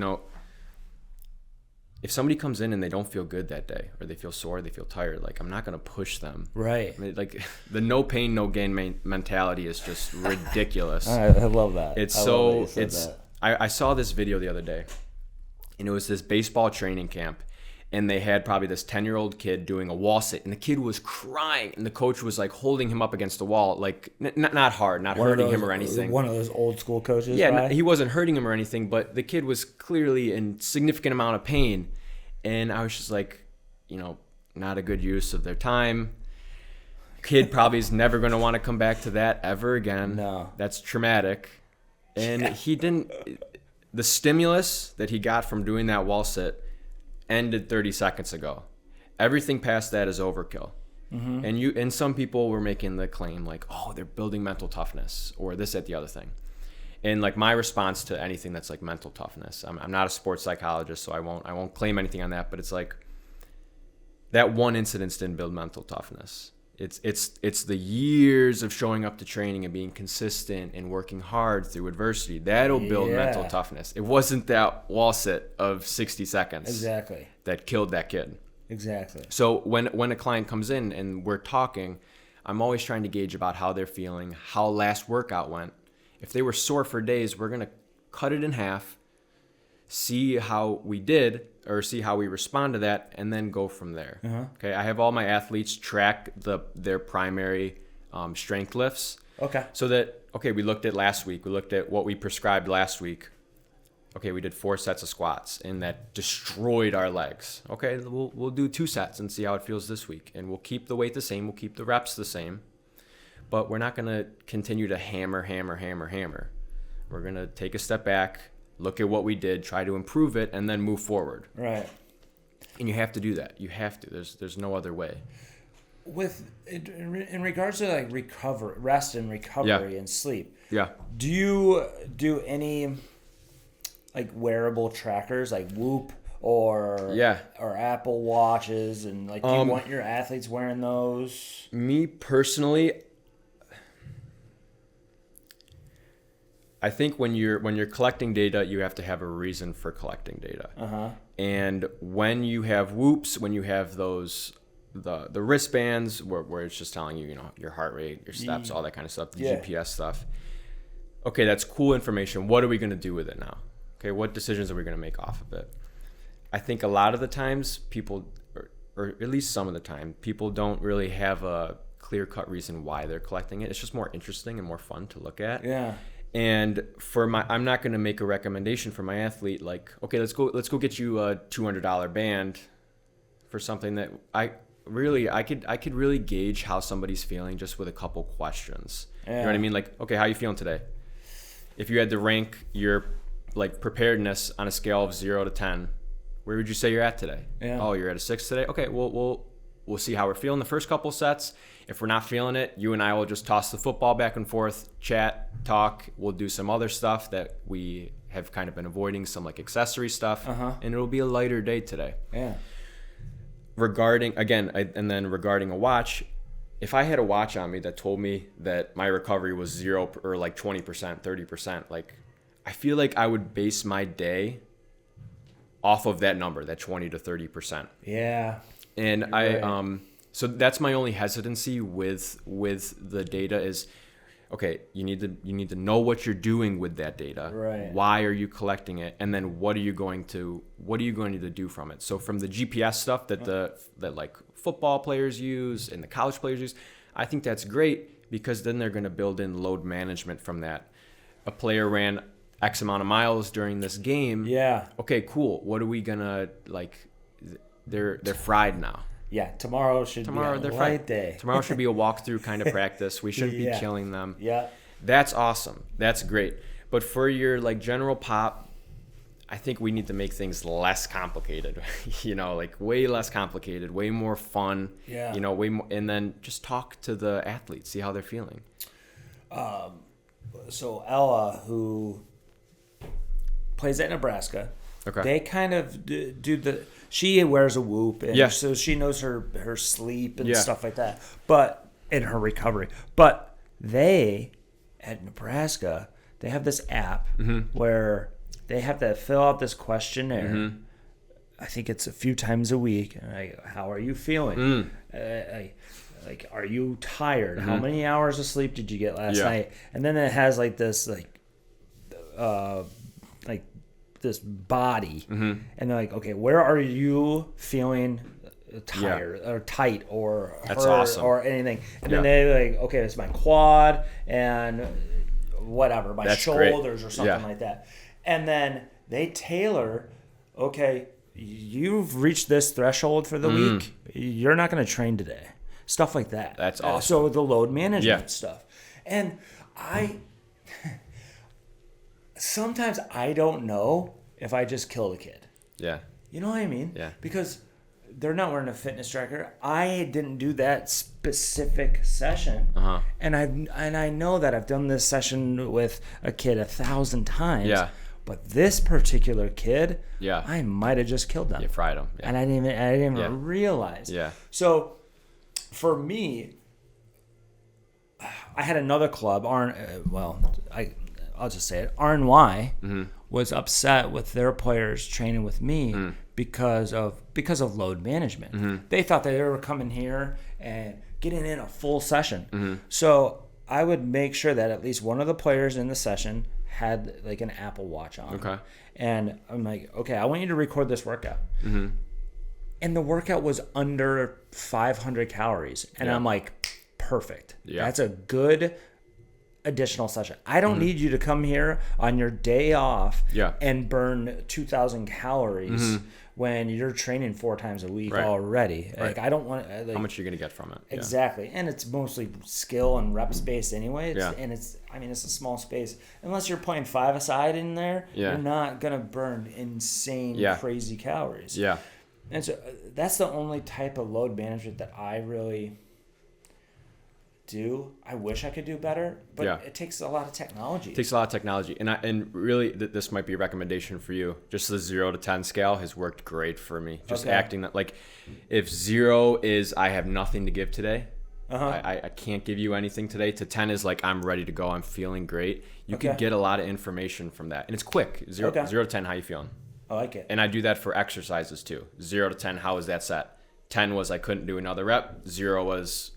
if somebody comes in and they don't feel good that day, or they feel sore, they feel tired, like, I'm not going to push them. Right. I mean, like, the no pain, no gain mentality is just ridiculous. I love that. I saw this video the other day, and it was this baseball training camp, and they had probably this 10-year-old kid doing a wall sit, and the kid was crying, and the coach was like holding him up against the wall, like not hard, not hurting him or anything. One of those old school coaches. Yeah, he wasn't hurting him or anything, but the kid was clearly in significant amount of pain, and I was just like, not a good use of their time. Kid probably is never going to want to come back to that ever again. No, that's traumatic, and he didn't. The stimulus that he got from doing that wall sit ended 30 seconds ago. Everything past that is overkill. And some people were making the claim like, oh, they're building mental toughness, or this, that, the other thing. And like, my response to anything that's like mental toughness, I'm not a sports psychologist, so I won't claim anything on that, but it's like, that one incident didn't build mental toughness. It's the years of showing up to training and being consistent and working hard through adversity. That'll build mental toughness. It wasn't that wall sit of 60 seconds that killed that kid. Exactly. So when a client comes in and we're talking, I'm always trying to gauge about how they're feeling, how last workout went. If they were sore for days, we're going to cut it in half, see how we did, or see how we respond to that, and then go from there. Okay, I have all my athletes track their primary strength lifts. Okay. So that, we looked at last week. We looked at what we prescribed last week. Okay, we did 4 sets of squats, and that destroyed our legs. Okay, we'll do 2 sets and see how it feels this week. And we'll keep the weight the same. We'll keep the reps the same. But we're not going to continue to hammer. We're going to take a step back, look at what we did, try to improve it, and then move forward. Right. And you have to do that. You have to. There's no other way. in regards to like rest and recovery and sleep. Yeah. Do you do any like wearable trackers like Whoop or Apple Watches, and like do you want your athletes wearing those? Me personally, I think when you're collecting data, you have to have a reason for collecting data. And when you have Whoops, when you have those the wristbands where it's just telling you, your heart rate, your steps, all that kind of stuff, the GPS stuff. Okay, that's cool information. What are we going to do with it now? Okay, what decisions are we going to make off of it? I think a lot of the times people, or at least some of the time, people don't really have a clear-cut reason why they're collecting it. It's just more interesting and more fun to look at. Yeah. And I'm not going to make a recommendation for my athlete like, okay, let's go get you a $200 band for something that I could really gauge how somebody's feeling just with a couple questions. Yeah. You know what I mean? Like, okay, how you feeling today? If you had to rank your like preparedness on a scale of 0 to 10, where would you say you're at today? Yeah. Oh, you're at a 6 today? Okay, we'll see how we're feeling the first couple sets. If we're not feeling it, you and I will just toss the football back and forth, chat, talk. We'll do some other stuff that we have kind of been avoiding, some like accessory stuff, and it'll be a lighter day today. Yeah. Regarding a watch, if I had a watch on me that told me that my recovery was 0 or like 20%, 30%, like I feel like I would base my day off of that number, that 20 to 30%. Yeah. And so that's my only hesitancy with the data is, okay, you need to know what you're doing with that data. Right. Why are you collecting it? And then what are you going to do from it? So from the GPS stuff that like football players use and the college players use, I think that's great because then they're going to build in load management from that. A player ran X amount of miles during this game. Yeah. Okay, cool. What are we gonna like? They're fried now. Yeah, tomorrow should be a light day. Tomorrow should be a walkthrough kind of practice. We shouldn't be killing them. Yeah. That's awesome. That's great. But for your like general pop, I think we need to make things less complicated. Like way less complicated, way more fun. Yeah. Way more, and then just talk to the athletes, see how they're feeling. So Ella, who plays at Nebraska. Okay. They kind of she wears a Whoop, and so she knows her sleep and stuff like that. But in her recovery, but they at Nebraska, they have this app where they have to fill out this questionnaire. I think it's a few times a week. And how are you feeling? Like, are you tired? How many hours of sleep did you get last night? And then it has like this this body, and they're like, okay, where are you feeling tired or tight or that's hurt awesome or anything? And then they're like, okay, it's my quad and whatever, my shoulders or something like that. And then they tailor, okay, you've reached this threshold for the week, you're not going to train today. Stuff like that. That's awesome. So the load management stuff. And sometimes I don't know if I just kill the kid. Yeah. You know what I mean? Yeah. Because they're not wearing a fitness tracker. I didn't do that specific session. And I know that I've done this session with a kid 1,000 times. Yeah. But this particular kid, I might have just killed them. You fried them. Yeah. And I didn't even realize. Yeah. So for me, I had another club, I'll just say it. RNY was upset with their players training with me because of load management. They thought they were coming here and getting in a full session. So I would make sure that at least one of the players in the session had like an Apple Watch on. Okay. And I'm like, okay, I want you to record this workout. And the workout was under 500 calories. And I'm like, perfect. Yeah. That's a good additional session. I don't need you to come here on your day off and burn 2,000 calories when you're training 4 times a week already. Like I don't want how much are you going to get from it? Exactly. And it's mostly skill and rep space anyway. And it's a small space. Unless you're playing 5-a-side in there, you're not going to burn insane crazy calories. And so that's the only type of load management that I really do. I wish I could do better, but it takes a lot of technology. It takes a lot of technology. And really, this might be a recommendation for you. Just the 0 to 10 scale has worked great for me. Just acting that, like, if 0 is I have nothing to give today, I can't give you anything today, to 10 is like I'm ready to go, I'm feeling great. You can get a lot of information from that. And it's quick. 0 to 10, how you feeling? I like it. And I do that for exercises too. 0 to 10, how is that set? 10 was I couldn't do another rep. 0 was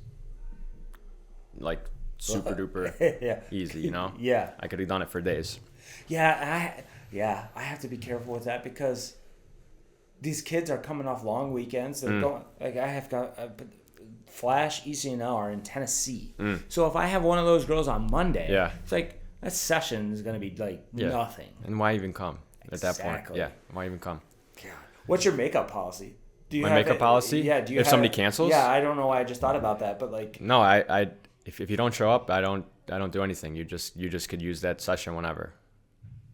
like super duper easy, you know? Yeah. I could have done it for days. Yeah, I have to be careful with that because these kids are coming off long weekends. They're going, like, I have got Flash, ECNL are in Tennessee. So if I have one of those girls on Monday, it's like that session is going to be like nothing. And why even come at that point? Yeah, why even come? God. What's your makeup policy? Do you My makeup policy? Yeah. Do you if somebody cancels? Yeah, I don't know why I just thought about that, but like. No, I if you don't show up, I don't do anything. You just could use that session whenever.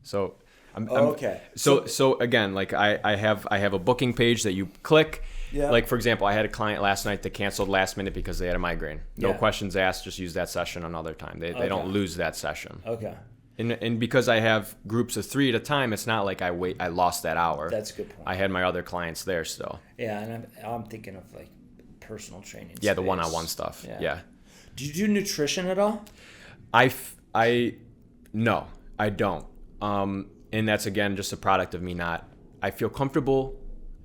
So. Okay. So again, like I have a booking page that you click. Yeah. Like, for example, I had a client last night that canceled last minute because they had a migraine. No questions asked, just use that session another time. They don't lose that session. Okay. And because I have groups of 3 at a time, it's not like I lost that hour. That's a good point. I had my other clients there still. Yeah, and I'm thinking of like personal training. Yeah, the one-on-one stuff. Yeah. Do you do nutrition at all? No, I don't. And that's, again, just a product of me I feel comfortable.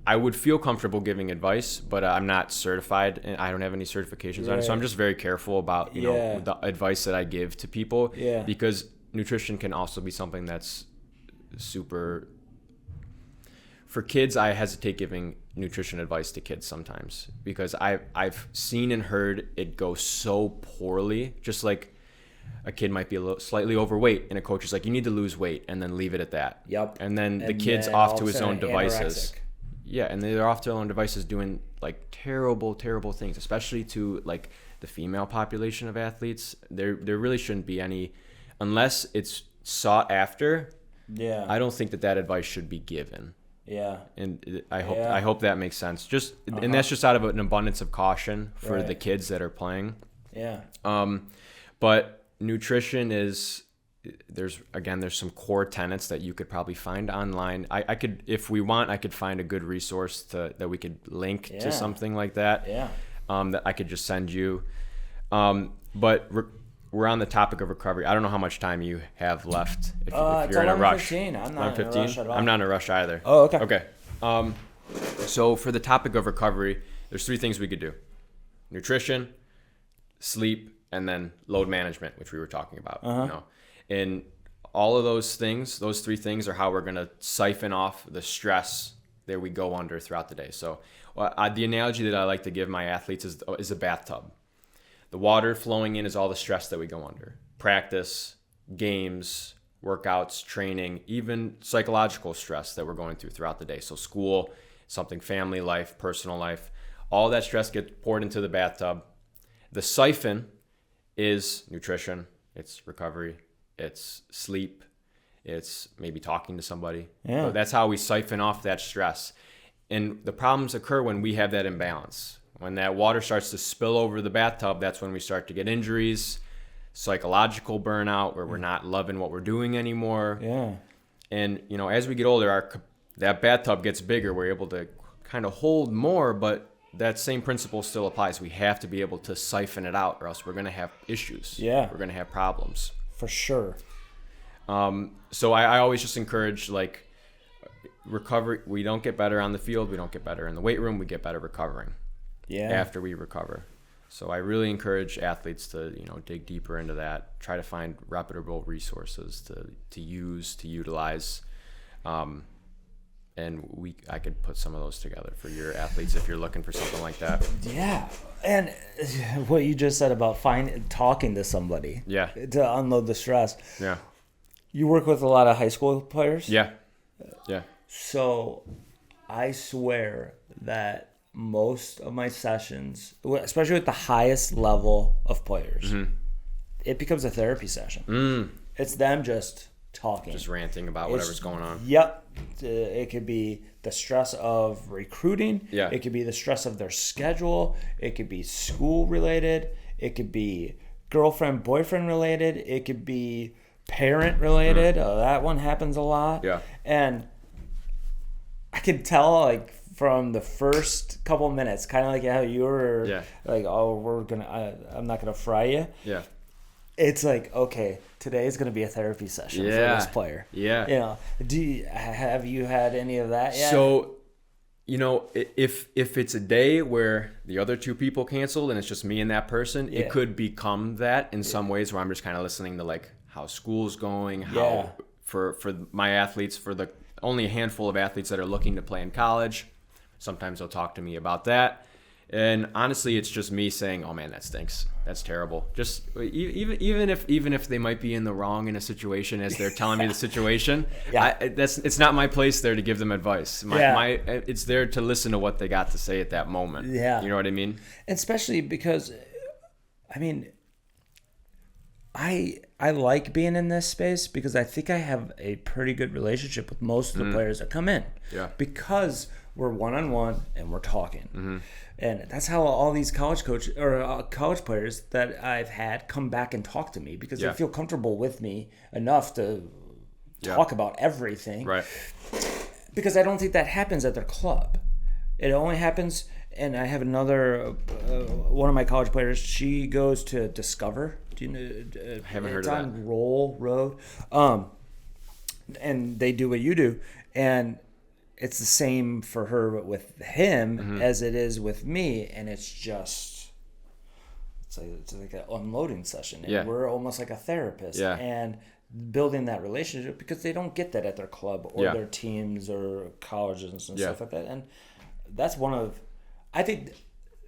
I would feel comfortable giving advice, but I'm not certified and I don't have any certifications on it. So I'm just very careful about, you know, the advice that I give to people because nutrition can also be something that's super. For kids, I hesitate giving nutrition advice to kids sometimes because I've seen and heard it go so poorly. Just like a kid might be slightly overweight and a coach is like, you need to lose weight, and then leave it at that. Yep. And then the kid's off to his own devices. Yeah, and they're off to their own devices doing like terrible things, especially to like the female population of athletes. There really shouldn't be any, unless it's sought after. Yeah. I don't think that advice should be given. Yeah. And I hope that makes sense. Just and that's just out of an abundance of caution for the kids that are playing. Yeah. But nutrition is there's some core tenets that you could probably find online. I could, if we want, I could find a good resource that we could link to something like that. Yeah. That I could just send you. But we're on the topic of recovery. I don't know how much time you have left. If you're in a rush. 11:15. I'm not in a rush at all. I'm not in a rush either. Oh, okay. Okay. So for the topic of recovery, there's 3 things we could do: nutrition, sleep, and then load management, which we were talking about. You know, and all of those things, those 3 things, are how we're gonna siphon off the stress that we go under throughout the day. So the analogy that I like to give my athletes is a bathtub. The water flowing in is all the stress that we go under. Practice, games, workouts, training, even psychological stress that we're going through throughout the day. So school, something, family life, personal life, all that stress gets poured into the bathtub. The siphon is nutrition, it's recovery, it's sleep, it's maybe talking to somebody. Yeah. So that's how we siphon off that stress. And the problems occur when we have that imbalance. When that water starts to spill over the bathtub, that's when we start to get injuries, psychological burnout, where we're not loving what we're doing anymore. Yeah. And, you know, as we get older, that bathtub gets bigger. We're able to kind of hold more, but that same principle still applies. We have to be able to siphon it out, or else we're going to have issues. Yeah. We're going to have problems. For sure. So I always just encourage, like, recovery. We don't get better on the field. We don't get better in the weight room. We get better recovering. Yeah. After we recover. So I really encourage athletes to, you know, dig deeper into that, try to find reputable resources to utilize. And I could put some of those together for your athletes if you're looking for something like that. Yeah. And what you just said about talking to somebody. Yeah. To unload the stress. Yeah. You work with a lot of high school players? Yeah. Yeah. So I swear that most of my sessions, especially with the highest level of players, it becomes a therapy session. It's them just talking. Just ranting about whatever's going on. Yep. It could be the stress of recruiting. Yeah. It could be the stress of their schedule. It could be school related. It could be girlfriend, boyfriend related. It could be parent related. That one happens a lot. Yeah. And I could tell, like, from the first couple minutes, kind of like how you were like, oh, I'm not going to fry you. Yeah. It's like, okay, today is going to be a therapy session for this player. Yeah. You know, have you had any of that yet? So, you know, if it's a day where the other two people canceled and it's just me and that person, it could become that in some ways where I'm just kind of listening to like how school's going, how for my athletes, for the only a handful of athletes that are looking to play in college. Sometimes they'll talk to me about that. And honestly, it's just me saying, "Oh man, that stinks. That's terrible." Just even if they might be in the wrong in a situation as they're telling me the situation, it's not my place there to give them advice. It's there to listen to what they got to say at that moment. Yeah, you know what I mean. Especially because, I mean, I like being in this space because I think I have a pretty good relationship with most of the players that come in. Yeah, because we're one-on-one and we're talking. And that's how all these college players that I've had come back and talk to me because they feel comfortable with me enough to talk about everything. Right. Because I don't think that happens at their club. It only happens, and I have another, one of my college players, she goes to Discover. Do you know? Haven't heard of that. It's on Roll Road. And they do what you do. And it's the same for her with him as it is with me, and it's like an unloading session. And we're almost like a therapist, and building that relationship because they don't get that at their club or their teams or colleges and stuff like that. And that's I think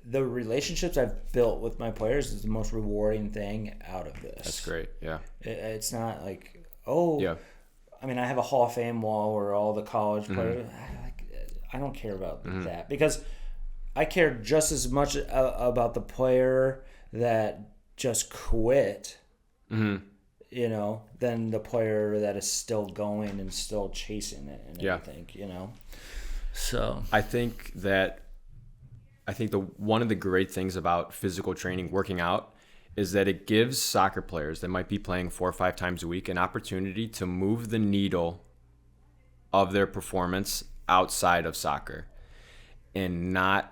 the relationships I've built with my players is the most rewarding thing out of this. That's great. Yeah, it's not like I mean, I have a Hall of Fame wall where all the college players. I don't care about that because I care just as much about the player that just quit, you know, than the player that is still going and still chasing it and everything, you know. So I think one of the great things about physical training, working out, is that it gives soccer players that might be playing 4 or 5 times a week an opportunity to move the needle of their performance outside of soccer and not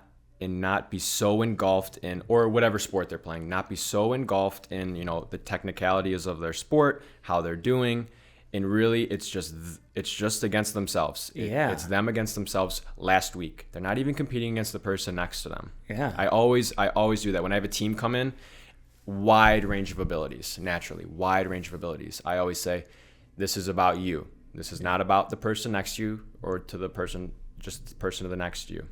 be so engulfed in, or whatever sport they're playing, not be so engulfed in, you know, the technicalities of their sport, how they're doing, and really it's just against themselves. It's them against themselves last week. They're not even competing against the person next to them. I always do that when I have a team come in. Wide range of abilities, naturally, wide range of abilities. I always say, this is about you. This is not about the person next to you or to the person, just the person to the next to you.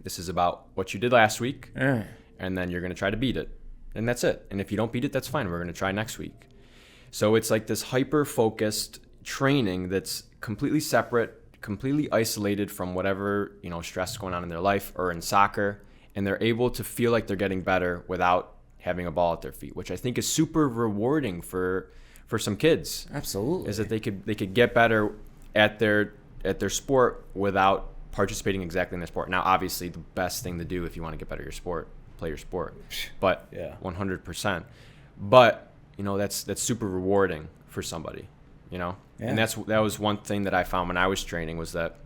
This is about what you did last week, and then you're going to try to beat it. And that's it. And if you don't beat it, that's fine. We're going to try next week. So it's like this hyper-focused training that's completely separate, completely isolated from whatever, you know, stress is going on in their life or in soccer, and they're able to feel like they're getting better without having a ball at their feet, which I think is super rewarding for some kids. Absolutely. Is that they could get better at their sport without participating exactly in their sport. Now, obviously, the best thing to do if you want to get better at your sport, play your sport. But 100%. But, you know, that's super rewarding for somebody, you know? And that was one thing that I found when I was training, was that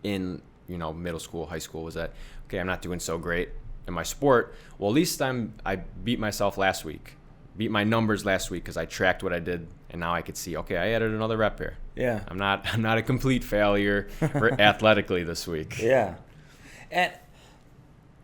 in, you know, middle school, high school, was that, okay, I'm not doing so great in my sport. Well, at least I beat myself last week, beat my numbers last week because I tracked what I did, and now I could see, okay, I added another rep here. Yeah, I'm not a complete failure athletically this week. Yeah, and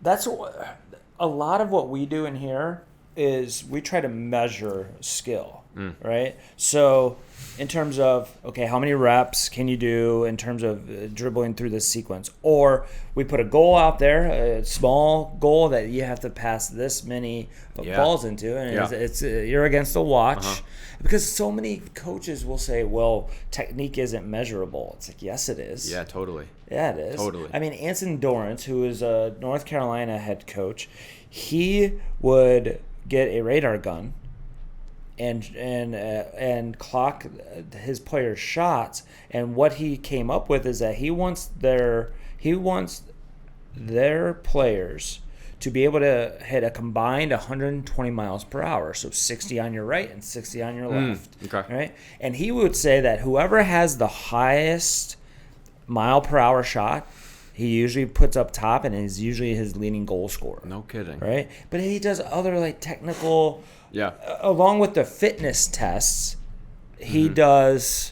that's a lot of what we do in here is we try to measure skill, right? So in terms of, okay, how many reps can you do in terms of dribbling through this sequence? Or we put a goal out there, a small goal that you have to pass this many balls into, and it's you're against the watch. Because so many coaches will say, well, technique isn't measurable. It's like, yes, it is. Yeah, totally. Yeah, it is. Totally. I mean, Anson Dorrance, who is a North Carolina head coach, he would get a radar gun and clock his players' shots, and what he came up with is that he wants their players to be able to hit a combined 120 miles per hour. So 60 on your right and 60 on your left. Okay. Right? And he would say that whoever has the highest mile per hour shot, he usually puts up top and is usually his leading goal scorer. No kidding. Right? But he does other like technical, Yeah. along with the fitness tests, he does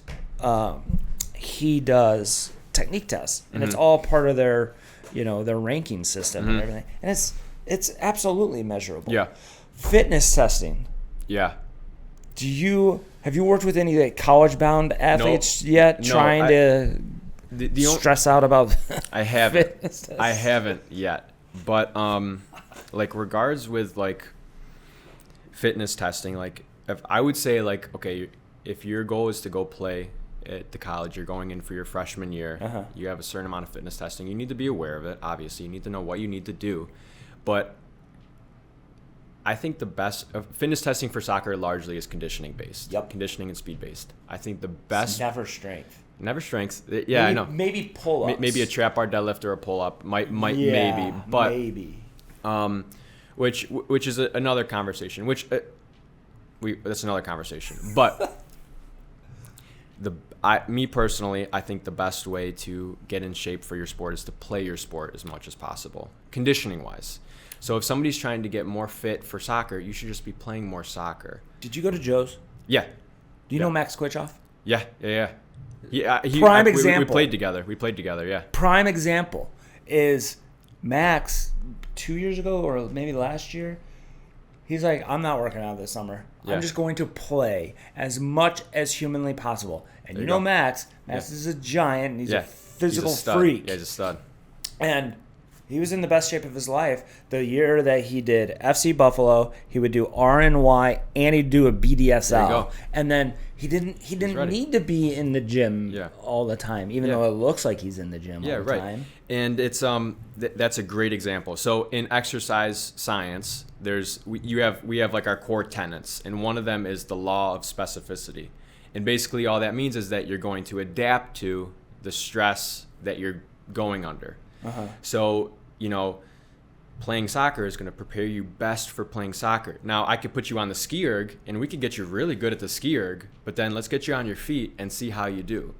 technique tests, and it's all part of their, their ranking system and everything. And it's absolutely measurable. Yeah. Fitness testing. Yeah. Have you worked with any like college bound athletes yet? Trying to stress out about I haven't. fitness tests? I haven't yet. But like regards with like fitness testing, like if I would say like, okay, if your goal is to go play at the college, you're going in for your freshman year, you have a certain amount of fitness testing. You need to be aware of it. Obviously, you need to know what you need to do. But I think the best fitness testing for soccer largely is conditioning based. Yep. Conditioning and speed based. I think the best. It's never strength. Never strength. Yeah, I know. Maybe pull ups. Maybe a trap bar deadlift or a pull up maybe, but maybe. Which is another conversation. That's another conversation. But me personally, I think the best way to get in shape for your sport is to play your sport as much as possible, conditioning wise. So if somebody's trying to get more fit for soccer, you should just be playing more soccer. Did you go to Joe's? Yeah. Do you know Max Quitchoff? Yeah. Prime example. We played together. Yeah. Prime example is Max 2 years ago or maybe last year. He's like, I'm not working out this summer. Yeah. I'm just going to play as much as humanly possible. And There you know go. Max is a giant. And he's a physical he's a stud. freak. Yeah, he's a stud. And he was in the best shape of his life. The year that he did FC Buffalo, he would do RNY and he'd do a There you BDSL. go. And then he didn't ready. need to be in the gym Yeah. all the time, even Yeah. though it looks like he's in the gym all the time. And it's that's a great example. So in exercise science, we have like our core tenets, and one of them is the law of specificity. And basically all that means is that you're going to adapt to the stress that you're going under. So, playing soccer is going to prepare you best for playing soccer. Now, I could put you on the ski erg, and we could get you really good at the ski erg, but then let's get you on your feet and see how you do.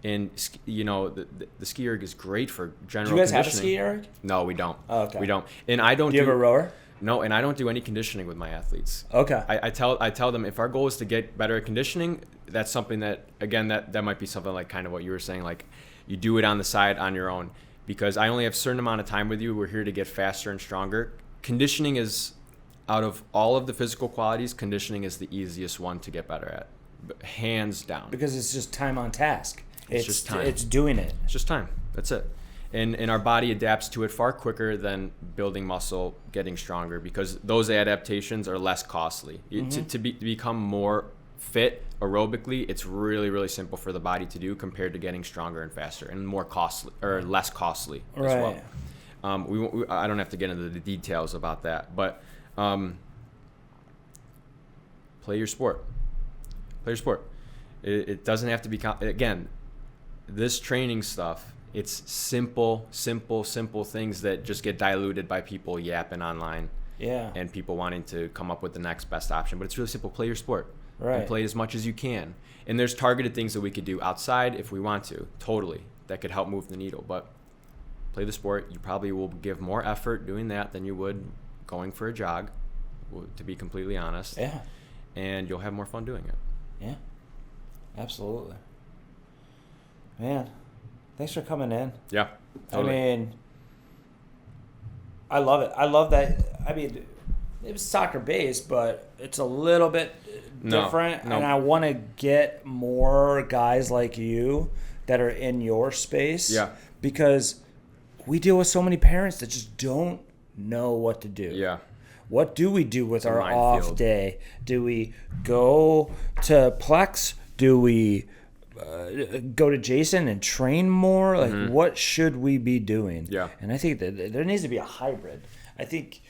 And, the ski erg is great for general Do you guys conditioning. have a ski erg? No, we don't. Oh, okay. We don't. And I don't Do you have a rower? No, and I don't do any conditioning with my athletes. Okay. I tell them if our goal is to get better at conditioning, that's something that, again, that might be something like kind of what you were saying, like you do it on the side on your own. Because I only have a certain amount of time with you. We're here to get faster and stronger. Conditioning is, out of all of the physical qualities, conditioning is the easiest one to get better at. Hands down. Because it's just time on task. It's just time. It's doing it. It's just time. That's it. And our body adapts to it far quicker than building muscle, getting stronger, because those adaptations are less costly. To become more fit aerobically, it's really, really simple for the body to do compared to getting stronger and faster and more costly or less costly as well. I don't have to get into the details about that, but play your sport. Play your sport. It doesn't have to be again, this training stuff, it's simple things that just get diluted by people yapping online and people wanting to come up with the next best option. But it's really simple. Play your sport. And play as much as you can. And there's targeted things that we could do outside if we want to, totally, that could help move the needle. But play the sport. You probably will give more effort doing that than you would going for a jog, to be completely honest. Yeah. And you'll have more fun doing it. Yeah. Absolutely. Man, thanks for coming in. Yeah. Totally. I mean, I love it. I love that. I mean, it was soccer based, but it's a little bit different. No. And I want to get more guys like you that are in your space. Yeah. Because we deal with so many parents that just don't know what to do. Yeah. What do we do with our minefield. off day? Do we go to Plex? Do we go to Jason and train more? Like, what should we be doing? Yeah. And I think that there needs to be a hybrid. I think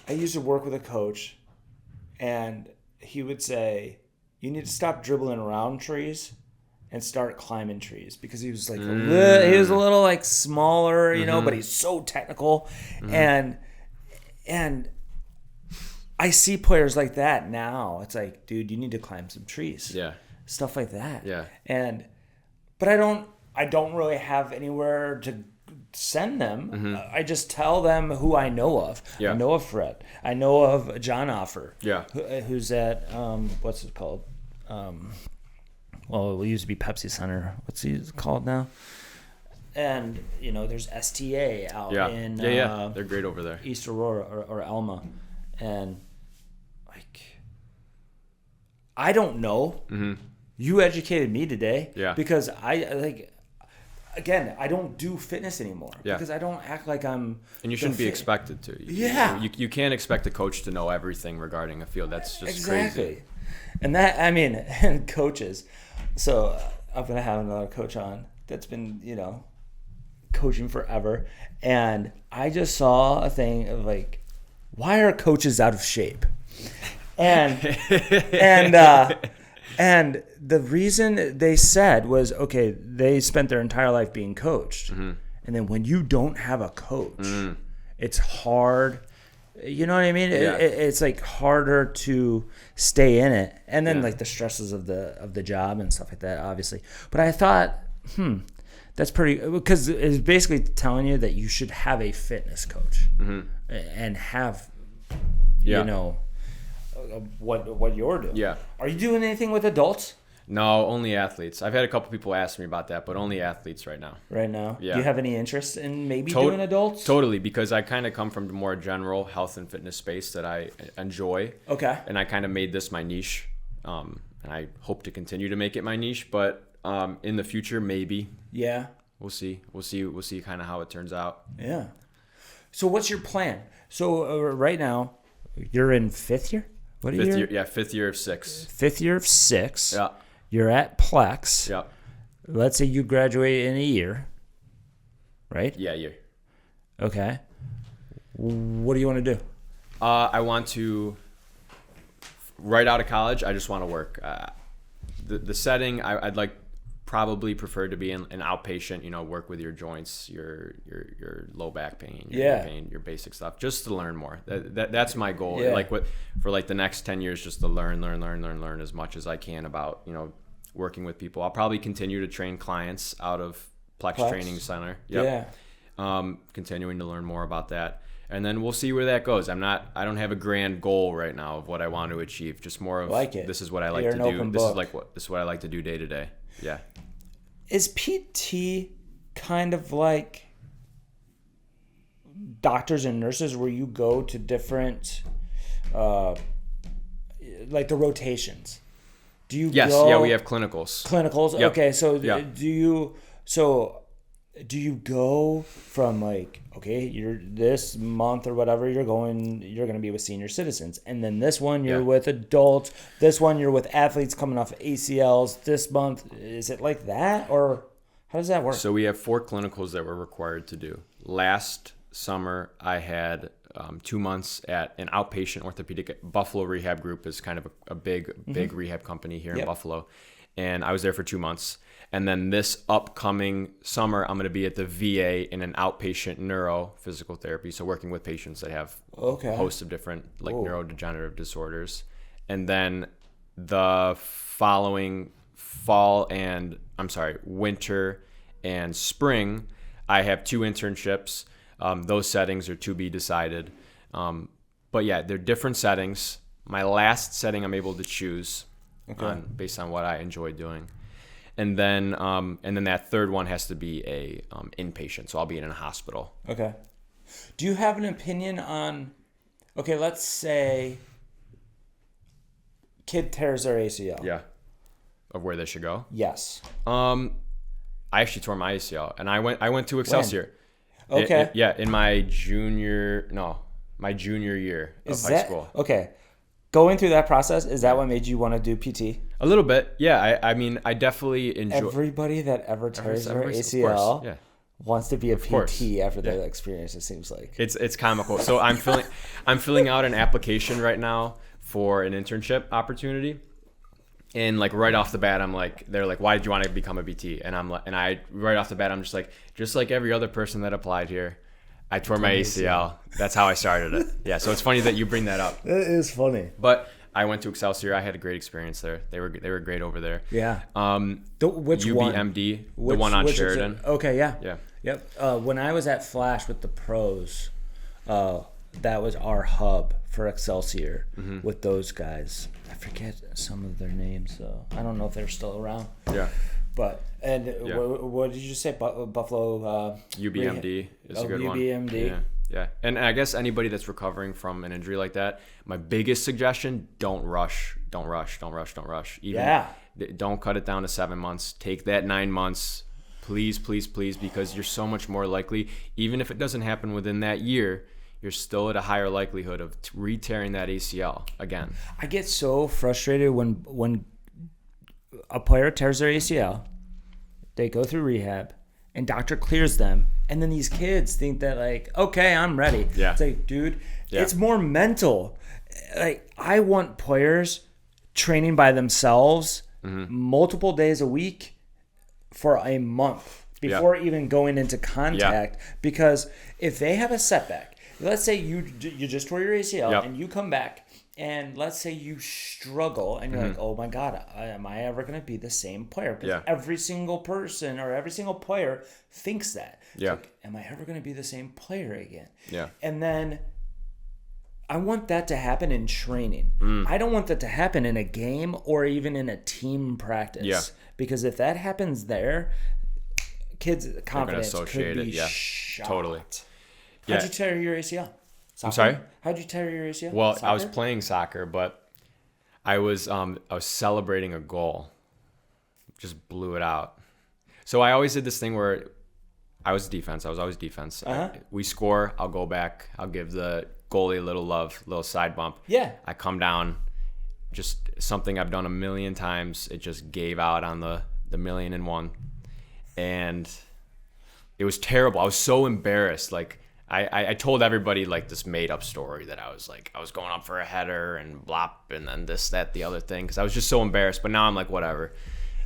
I used to work with a coach, and he would say, you need to stop dribbling around trees and start climbing trees because he was like he was a little like smaller, you know, but he's so technical, and I see players like that now. It's like, dude, you need to climb some trees, stuff like that, but I don't really have anywhere to send them. I just tell them who I know of. I know of Fred. I know of John Offer. Who's at what's it called? Well, it used to be Pepsi Center. What's he called now? And you know, there's STA out in they're great over there. East Aurora or Alma, and like I don't know. You educated me today. Because Again, I don't do fitness anymore because I don't act like I'm. And you shouldn't be expected to. You can't expect a coach to know everything regarding a field. That's just crazy. And that, I mean, and coaches. So I'm going to have another coach on that's been, you know, coaching forever. And I just saw a thing of like, why are coaches out of shape? And the reason they said was, okay, they spent their entire life being coached. And then when you don't have a coach, it's hard. You know what I mean? It's like harder to stay in it. And then like the stresses of the job and stuff like that, obviously. But I thought, that's pretty, because it's basically telling you that you should have a fitness coach and have, you know, what you're doing. Are you doing anything with adults? No, only athletes. I've had a couple people ask me about that, but only athletes right now. Right now? Yeah. Do you have any interest in maybe doing adults? Totally, because I kind of come from the more general health and fitness space that I enjoy. Okay. And I kind of made this my niche, and I hope to continue to make it my niche. But in the future, maybe. Yeah. We'll see. We'll see kind of how it turns out. Yeah. So what's your plan? So right now, you're in fifth year? What fifth year? Yeah, 5th year of 6. 5th year of 6. Yeah. You're at Plex. Yeah. Let's say you graduate in a year, right? Yeah, a year. Okay. What do you want to do? I want to, right out of college, I just want to work. The setting, I'd like probably prefer to be an outpatient, you know, work with your joints, your low back pain, your knee pain, your basic stuff, just to learn more. That's my goal. Like for like the next 10 years, just to learn as much as I can about, you know, working with people. I'll probably continue to train clients out of Plex Training Center. Yep. Yeah. Continuing to learn more about that. And then we'll see where that goes. I don't have a grand goal right now of what I want to achieve. Just more of this is what I like to do. This is what I like to do day to day. Yeah. Is PT kind of like doctors and nurses where you go to different, like the rotations? Do you Yes, go? Yeah, we have clinicals. Clinicals? Yep. Okay, so do you go from like, okay, you're this month or whatever, you're going to be with senior citizens, and then this one you're with adults, this one you're with athletes coming off ACLs, this month, is it like that, or how does that work? So we have 4 clinicals that we're required to do. Last summer I had 2 months at an outpatient orthopedic. Buffalo Rehab Group is kind of a big rehab company here in Buffalo, and I was there for 2 months. And then this upcoming summer, I'm going to be at the VA in an outpatient neuro physical therapy. So working with patients that have a host of different neurodegenerative disorders. And then the following winter and spring, I have 2 internships. Those settings are to be decided. But yeah, they're different settings. My last setting I'm able to choose based on what I enjoy doing. And then that third one has to be a inpatient, so I'll be in a hospital. Okay. Do you have an opinion on? Okay, let's say kid tears their ACL. Yeah. Of where they should go. Yes. I actually tore my ACL, and I went to Excelsior. When? Okay. In my junior year of high school. Okay. Going through that process, is that what made you want to do PT? A little bit, yeah. I mean, I definitely enjoy. Everybody that ever tears their ACL wants to be a PT after that experience. It seems like it's comical. So I'm filling out an application right now for an internship opportunity, And like right off the bat, they're like, why did you want to become a BT? And right off the bat, I'm just like every other person that applied here, I tore my ACL. That's how I started it. Yeah. So it's funny that you bring that up. It is funny. But I went to Excelsior. I had a great experience there. They were great over there. Yeah. Which UBMD, the one on Sheridan. Okay. Yeah. Yeah. Yep. When I was at Flash with the pros, that was our hub for Excelsior with those guys. I forget some of their names, though. I don't know if they're still around. Yeah. But, what did you say? Buffalo? UBMD is a good one. UBMD. Yeah. Yeah. And I guess anybody that's recovering from an injury like that, my biggest suggestion, don't rush. Don't rush. Don't cut it down to 7 months. Take that 9 months. Please, please, please, because you're so much more likely, even if it doesn't happen within that year, you're still at a higher likelihood of re-tearing that ACL again. I get so frustrated when a player tears their ACL, they go through rehab, and doctor clears them, and then these kids think that like, okay, I'm ready. Yeah. It's like, dude, it's more mental. Like, I want players training by themselves multiple days a week for a month before even going into contact, because if they have a setback, let's say you just tore your ACL and you come back, and let's say you struggle and you're like, oh my God, am I ever going to be the same player? Because every single person or every single player thinks that. Yeah. Like, am I ever going to be the same player again? Yeah. And then I want that to happen in training. I don't want that to happen in a game or even in a team practice. Yeah. Because if that happens there, kids' confidence could be shot. Totally. How'd you tear your ACL? Soccer? I'm sorry? How'd you tear your ACL? Well, Soccer? I was playing soccer, but I was celebrating a goal. Just blew it out. So I always did this thing where I was defense. I was always defense. We score, I'll go back. I'll give the goalie a little love, little side bump. Yeah. I come down, just something I've done a million times. It just gave out on the 1,000,001. And it was terrible. I was so embarrassed. Like, I told everybody like this made up story that I was going up for a header and blop and then this, that, the other thing, because I was just so embarrassed. But now I'm like, whatever.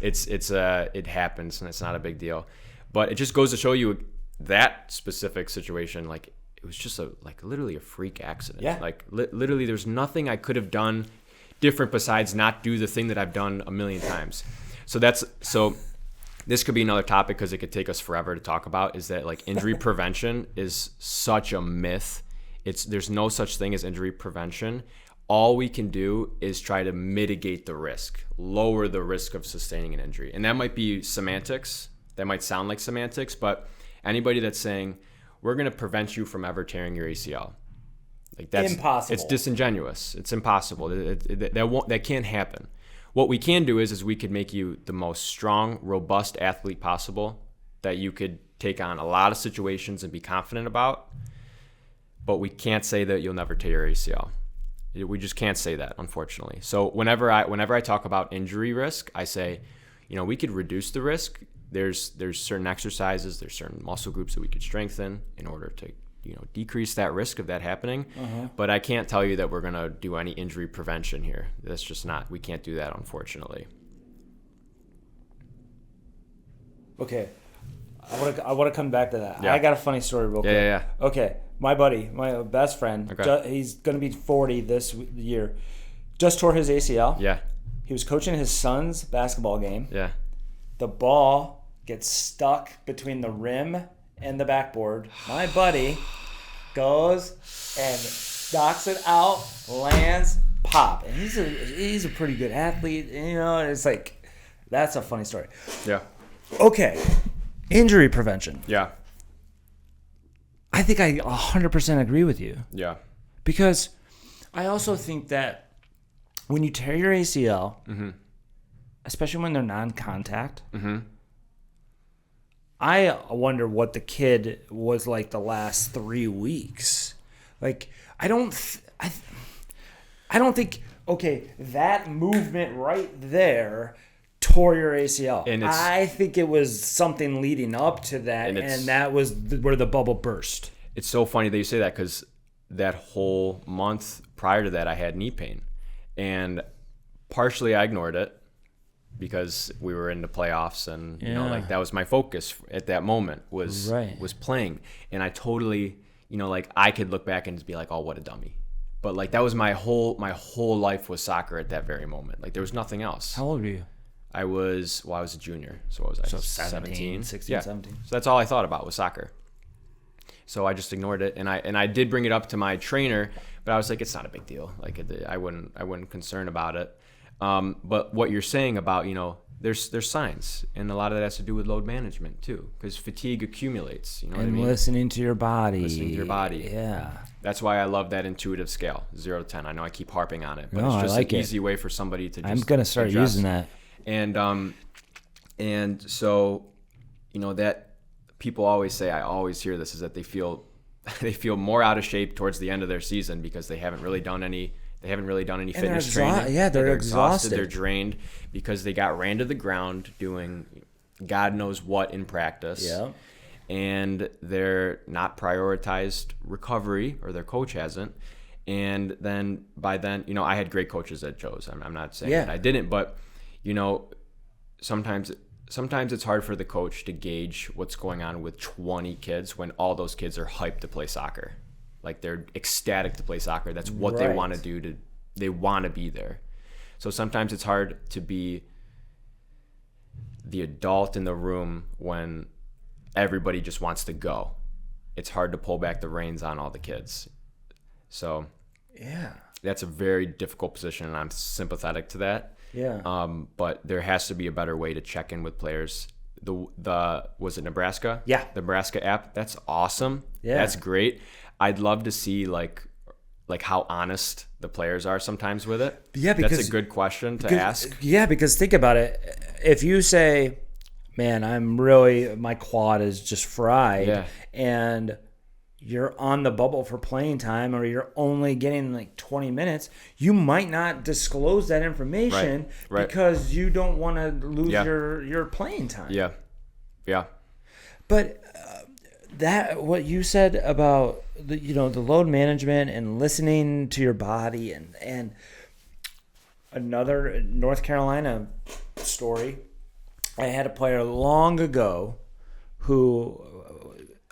It happens and it's not a big deal. But it just goes to show you that specific situation, like it was just literally a freak accident. Yeah. Like literally there's nothing I could have done different besides not do the thing that I've done a million times. So this could be another topic because it could take us forever to talk about, is that like injury prevention is such a myth. There's no such thing as injury prevention. All we can do is try to mitigate the risk, lower the risk of sustaining an injury. And that might be semantics. That might sound like semantics, but anybody that's saying we're going to prevent you from ever tearing your ACL, like that's impossible. It's disingenuous. It's impossible. That can't happen. What we can do is we could make you the most strong, robust athlete possible that you could take on a lot of situations and be confident about. But we can't say that you'll never tear your ACL. We just can't say that, unfortunately. So whenever I talk about injury risk, I say, we could reduce the risk. There's certain exercises, there's certain muscle groups that we could strengthen in order to decrease that risk of that happening. But I can't tell you that we're going to do any injury prevention here. That's just not, we can't do that, unfortunately. Okay. I want to come back to that. Yeah. I got a funny story real quick. Yeah. Okay. My buddy, my best friend, he's going to be 40 this year, just tore his ACL. Yeah. He was coaching his son's basketball game. Yeah. The ball gets stuck between the rim and the backboard. My buddy goes and knocks it out, lands, pop. And he's a pretty good athlete, and it's like, that's a funny story. Yeah. Okay. Injury prevention. Yeah. I think I 100% agree with you. Yeah. Because I also think that when you tear your ACL, especially when they're non-contact, I wonder what the kid was like the last 3 weeks. Like, I don't think, okay, that movement right there tore your ACL. And I think it was something leading up to that, and that was where the bubble burst. It's so funny that you say that, because that whole month prior to that, I had knee pain. And partially I ignored it, because we were in the playoffs, and you know, Yeah. like that was my focus at that moment was Right. playing. And I totally, you know, like I could look back and just be like, oh, what a dummy. But like that was my whole life was soccer at that very moment. Like there was nothing else. How old were you? I was a junior. So what was I? So 17, 16, yeah. 17. So that's all I thought about was soccer. So I just ignored it, and I did bring it up to my trainer, but I was like, it's not a big deal. Like I wouldn't concern about it. But what you're saying about, you know, there's signs, and a lot of that has to do with load management too, because fatigue accumulates. You know what I mean? Listening to your body. Listening to your body. Yeah. That's why I love that intuitive scale, 0 to 10. I know I keep harping on it, but No, it's just I like an it. easy way for somebody to just I'm gonna start adjust. using that. And so, you know, that people always say, I always hear this, is that they feel more out of shape towards the end of their season because they haven't really done any fitness training. Yeah, they're exhausted. They're drained because they got ran to the ground doing God knows what in practice. Yeah. And they're not prioritized recovery, or their coach hasn't. And then by then, you know, I had great coaches at Joe's. I'm not saying that I didn't, but you know, sometimes it's hard for the coach to gauge what's going on with 20 kids when all those kids are hyped to play soccer. Like they're ecstatic to play soccer. That's what they want to do. They want to be there. So sometimes it's hard to be the adult in the room when everybody just wants to go. It's hard to pull back the reins on all the kids. So Yeah. that's a very difficult position, and I'm sympathetic to that. Yeah. But there has to be a better way to check in with players. Was it Nebraska? Yeah. The Nebraska app. That's awesome. Yeah. That's great. I'd love to see like how honest the players are sometimes with it. Yeah, because that's a good question to ask. Yeah, because think about it. If you say, man, my quad is just fried, and you're on the bubble for playing time, or you're only getting like 20 minutes, you might not disclose that information because you don't want to lose your playing time. Yeah. Yeah. But that what you said about the load management and listening to your body, and another North Carolina story. I had a player long ago who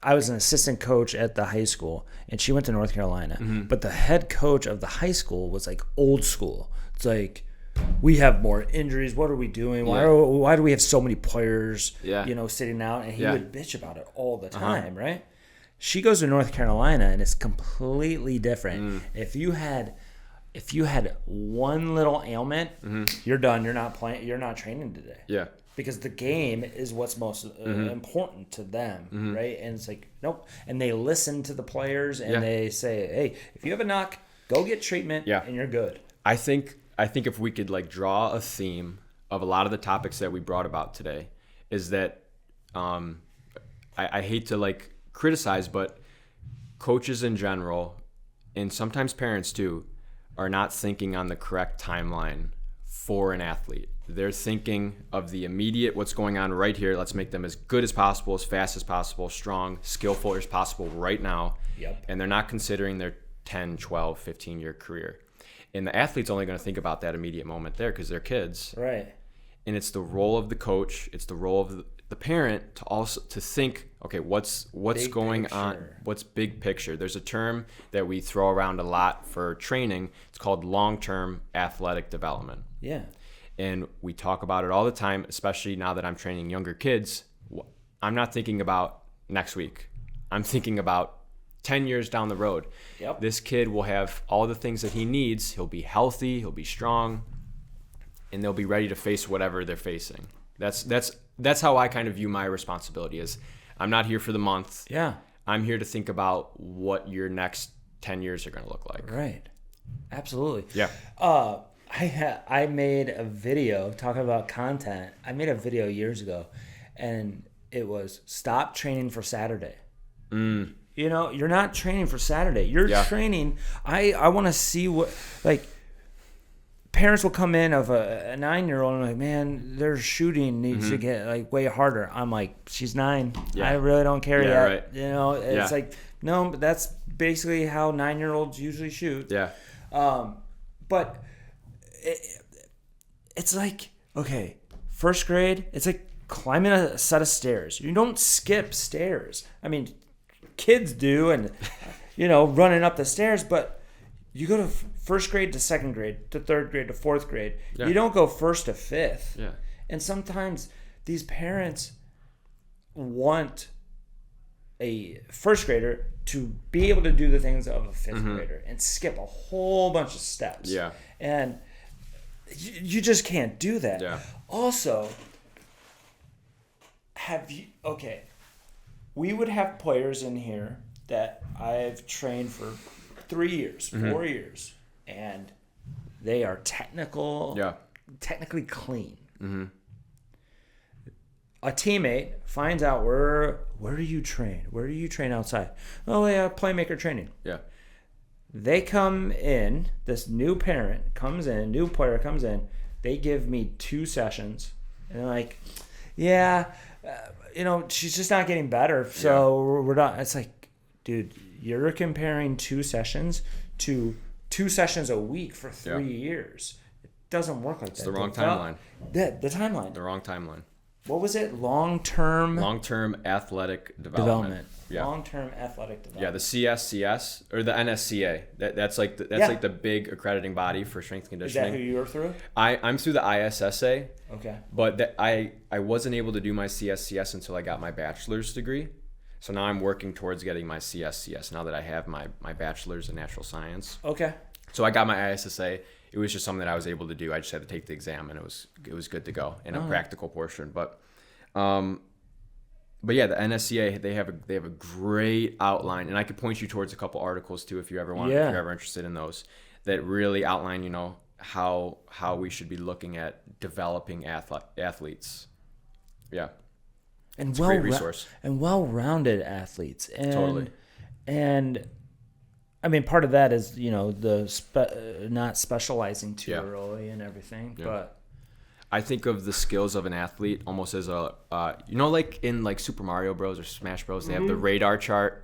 I was an assistant coach at the high school, and she went to North Carolina. Mm-hmm. But the head coach of the high school was like old school. It's like, we have more injuries. What are we doing? Why do we have so many players, sitting out? And he would bitch about it all the time, right? She goes to North Carolina, and it's completely different. If you had one little ailment, you're done. You're not playing. You're not training today. Yeah. Because the game is what's most important to them, right? And it's like, nope. And they listen to the players, and they say, hey, if you have a knock, go get treatment, and you're good. I think if we could like draw a theme of a lot of the topics that we brought about today, is that I hate to like criticize, but coaches in general, and sometimes parents too, are not thinking on the correct timeline for an athlete. They're thinking of the immediate, what's going on right here. Let's make them as good as possible, as fast as possible, strong, skillful as possible right now. Yep. And they're not considering their 10, 12, 15-year career. And the athlete's only going to think about that immediate moment there because they're kids. Right. And it's the role of the coach, it's the role of the parent to also to think, okay, what's Big going picture. on? What's big picture? There's a term that we throw around a lot for training. It's called long-term athletic development. Yeah. And we talk about it all the time, especially now that I'm training younger kids. I'm not thinking about next week. I'm thinking about 10 years down the road. Yep. This kid will have all the things that he needs. He'll be healthy, he'll be strong, and they'll be ready to face whatever they're facing. That's how I kind of view my responsibility is I'm not here for the month. Yeah. I'm here to think about what your next 10 years are going to look like. Right. Absolutely. Yeah. I made a video talking about content. I made a video years ago, and it was stop training for Saturday. You know, you're not training for Saturday. You're training. I want to see what, like, parents will come in of a 9-year-old and like, man, their shooting needs to get like way harder. I'm like, she's 9. Yeah. I really don't care yet. Right. You know, it's like, no, but that's basically how 9-year-olds usually shoot. Yeah. But it's like, okay, First grade, it's like climbing a set of stairs. You don't skip stairs. I mean, kids do, and running up the stairs, but you go to first grade to second grade to third grade to fourth grade. You don't go first to fifth. Yeah. And sometimes these parents want a first grader to be able to do the things of a fifth grader and skip a whole bunch of steps. Yeah. And you just can't do that. Yeah. Also, we would have players in here that I've trained for 3 years, 4 years, and they are technically clean. A teammate finds out where do you train? Where do you train outside? Oh, yeah, PlayMaker Training. Yeah. They come in, this new parent comes in, new player comes in, they give me 2 sessions, and they're like, she's just not getting better, so we're not. It's like, dude, you're comparing 2 sessions to 2 sessions a week for 3 years. It doesn't work like that. It's the wrong timeline. The timeline. The wrong timeline. What was it? Long-term athletic development. Yeah. Long-term athletic development. Yeah, the CSCS or the NSCA. That's like the big accrediting body for strength conditioning. Is that who you're through? I'm through the ISSA. Okay. But I wasn't able to do my CSCS until I got my bachelor's degree. So now I'm working towards getting my CSCS now that I have my bachelor's in natural science. Okay. So I got my ISSA. It was just something that I was able to do. I just had to take the exam, and it was good to go in a practical portion. But yeah, the NSCA they have a great outline, and I could point you towards a couple articles too if you ever want, if you're ever interested in those, that really outline how we should be looking at developing athletes. Yeah, And it's a great resource and well-rounded athletes. And, totally. And I mean, part of that is the not specializing too early and everything. Yeah. But I think of the skills of an athlete almost as a like in like Super Mario Bros. Or Smash Bros. They have the radar chart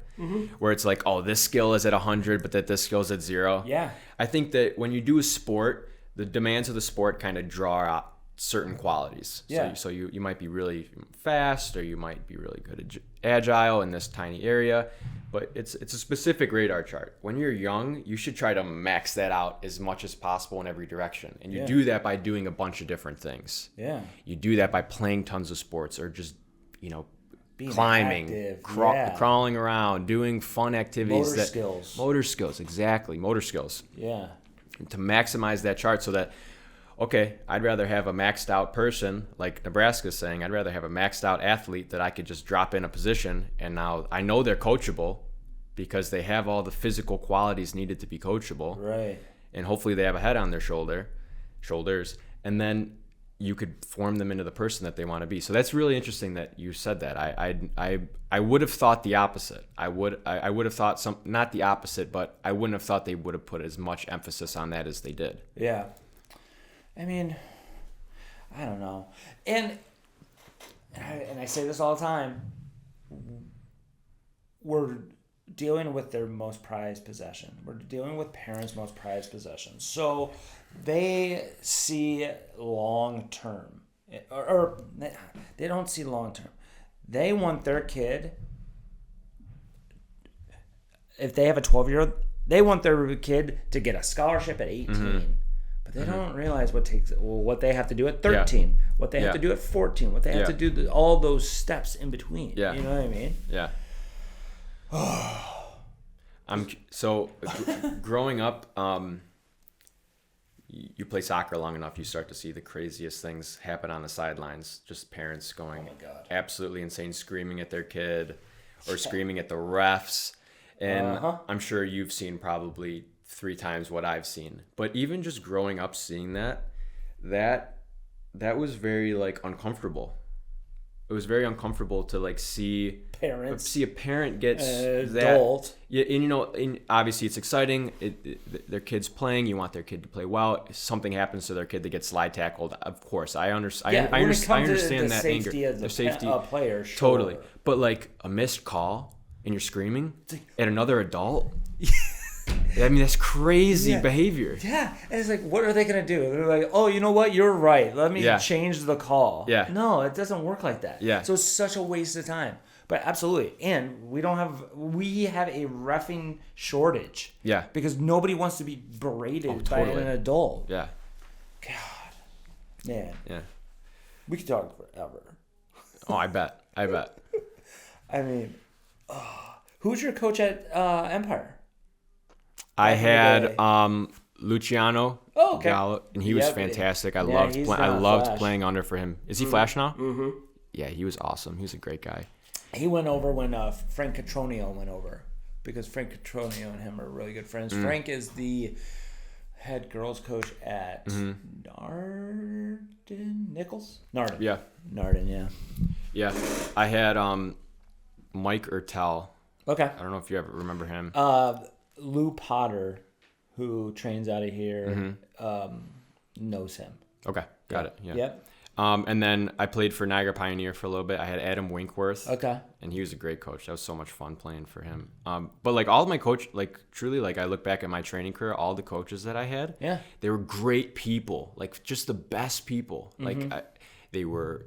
where it's like, oh, this skill is at 100, but that this skill is at 0. Yeah. I think that when you do a sport, the demands of the sport kind of draw out certain qualities. Yeah. So you might be really fast, or you might be really good at agile in this tiny area, but it's a specific radar chart. When you're young, you should try to max that out as much as possible in every direction. And you do that by doing a bunch of different things. Yeah. You do that by playing tons of sports, or just, being climbing, active, crawling around, doing fun activities. Motor skills. Exactly. Motor skills. Yeah. To maximize that chart so that, okay, I'd rather have a maxed out person, like Nebraska's saying, I'd rather have a maxed out athlete that I could just drop in a position, and now I know they're coachable because they have all the physical qualities needed to be coachable. Right. And hopefully they have a head on their shoulders, and then you could form them into the person that they want to be. So that's really interesting that you said that. I would have thought the opposite. I would have thought not the opposite, but I wouldn't have thought they would have put as much emphasis on that as they did. Yeah. I mean, I don't know. And I say this all the time. We're dealing with their most prized possession. We're dealing with parents' most prized possession. So they see long term, or they don't see long term. They want their kid, if they have a 12-year-old, they want their kid to get a scholarship at 18. But they don't realize what they have to do at 13, what they have to do at 14, what they have to do, all those steps in between. Yeah. You know what I mean? Yeah. Growing up, you play soccer long enough, you start to see the craziest things happen on the sidelines. Just parents going absolutely insane, screaming at their kid or screaming at the refs. And I'm sure you've seen probably 3 times what I've seen. But even just growing up seeing that was very uncomfortable. It was very uncomfortable to see a parent get adult. That. Yeah, and obviously it's exciting. Their kid's playing. You want their kid to play well. If something happens to their kid, they get slide tackled. Of course, I understand. Yeah, I understand the that safety anger. Of the safety of player. Sure. Totally. But a missed call and you're screaming at another adult. I mean, that's crazy behavior. Yeah. And it's like, what are they going to do? They're like, oh, you know what? You're right. Let me change the call. Yeah. No, it doesn't work like that. Yeah. So it's such a waste of time. But absolutely. And we have a reffing shortage. Yeah. Because nobody wants to be berated by an adult. Yeah. God. Man. Yeah. We could talk forever. Oh, I bet. I mean, who's your coach at Empire? I had Luciano Gallo, and he was fantastic. I loved playing under for him. Is he Flash now? Mm-hmm. Yeah, he was awesome. He was a great guy. He went over when Frank Catronio went over, because Frank Catronio and him are really good friends. Frank is the head girls coach at Narden. Yeah. Narden, yeah. Yeah. I had Mike Ertel. Okay. I don't know if you ever remember him. Lou Potter, who trains out of here, knows him. Okay. Got it. Yeah. Yep. And then I played for Niagara Pioneer for a little bit. I had Adam Winkworth. Okay. And he was a great coach. That was so much fun playing for him. But like all of my coach, like truly, like I look back at my training career, all the coaches that I had, they were great people, like just the best people. Mm-hmm. Like they were,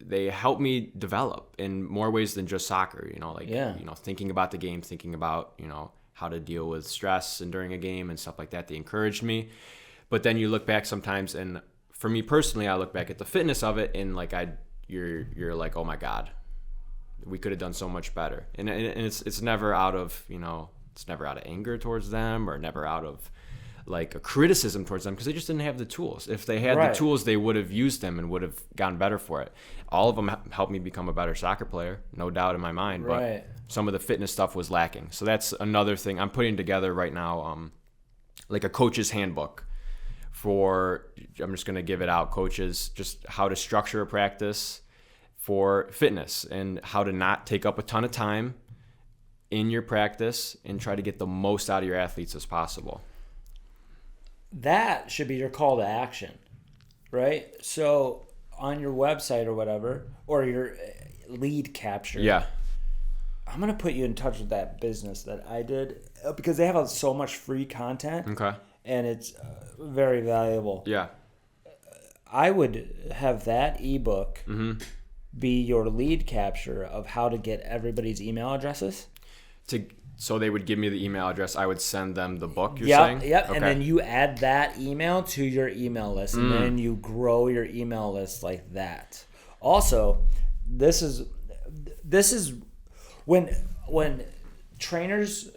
they helped me develop in more ways than just soccer, thinking about the game, thinking about, how to deal with stress and during a game and stuff like that. They encouraged me. But then you look back sometimes, and for me personally, I look back at the fitness of it, and like you're like, oh my God, we could have done so much better. And it's never out of, it's never out of anger towards them, or never out of like a criticism towards them, because they just didn't have the tools. If they had the tools, they would have used them and would have gotten better for it. All of them helped me become a better soccer player, no doubt in my mind. But some of the fitness stuff was lacking. So that's another thing I'm putting together right now, like a coach's handbook for, I'm just going to give it out, coaches, just how to structure a practice for fitness and how to not take up a ton of time in your practice and try to get the most out of your athletes as possible. That should be your call to action, right? So on your website or whatever, or your lead capture. Yeah. I'm going to put you in touch with that business that I did, because they have so much free content. Okay. And it's very valuable. Yeah. I would have that ebook be your lead capture of how to get everybody's email addresses. So they would give me the email address. I would send them the book, you're saying? Yep. Okay. And then you add that email to your email list, and then you grow your email list like that. Also, this is when trainers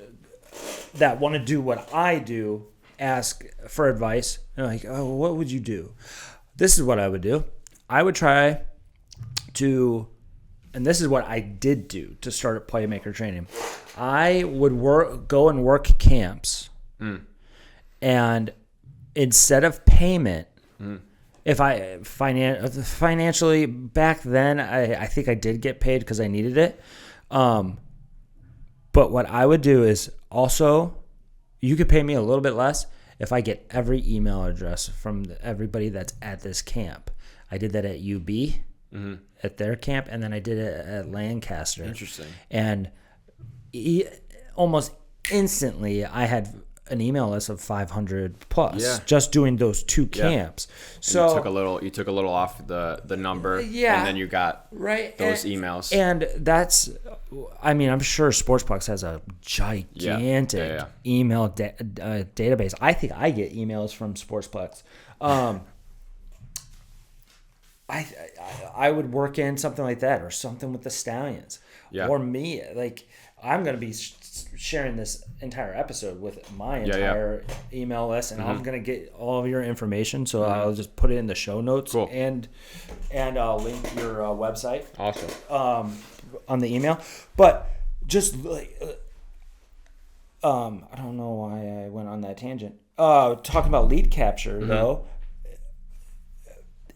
that want to do what I do ask for advice. They're like, oh, what would you do? This is what I would do. I would try to, and this is what I did do to start at PlayMaker Training. I would go and work camps, and instead of payment, if I financially back then, I think I did get paid because I needed it. But what I would do is also, you could pay me a little bit less if I get every email address from everybody that's at this camp. I did that at UB, at their camp, and then I did it at Lancaster. Interesting. And almost instantly, I had an email list of 500 plus just doing those two camps. So you took a little off the number, and then you got those emails. And that's, I mean, I'm sure Sportsplex has a gigantic email database. I think I get emails from Sportsplex. I would work in something like that, or something with the Stallions, or me. Like, I'm going to be sharing this entire episode with my entire email list, and I'm going to get all of your information. So I'll just put it in the show notes, and I'll link your website. Awesome. On the email, but just like, I don't know why I went on that tangent. Talking about lead capture though.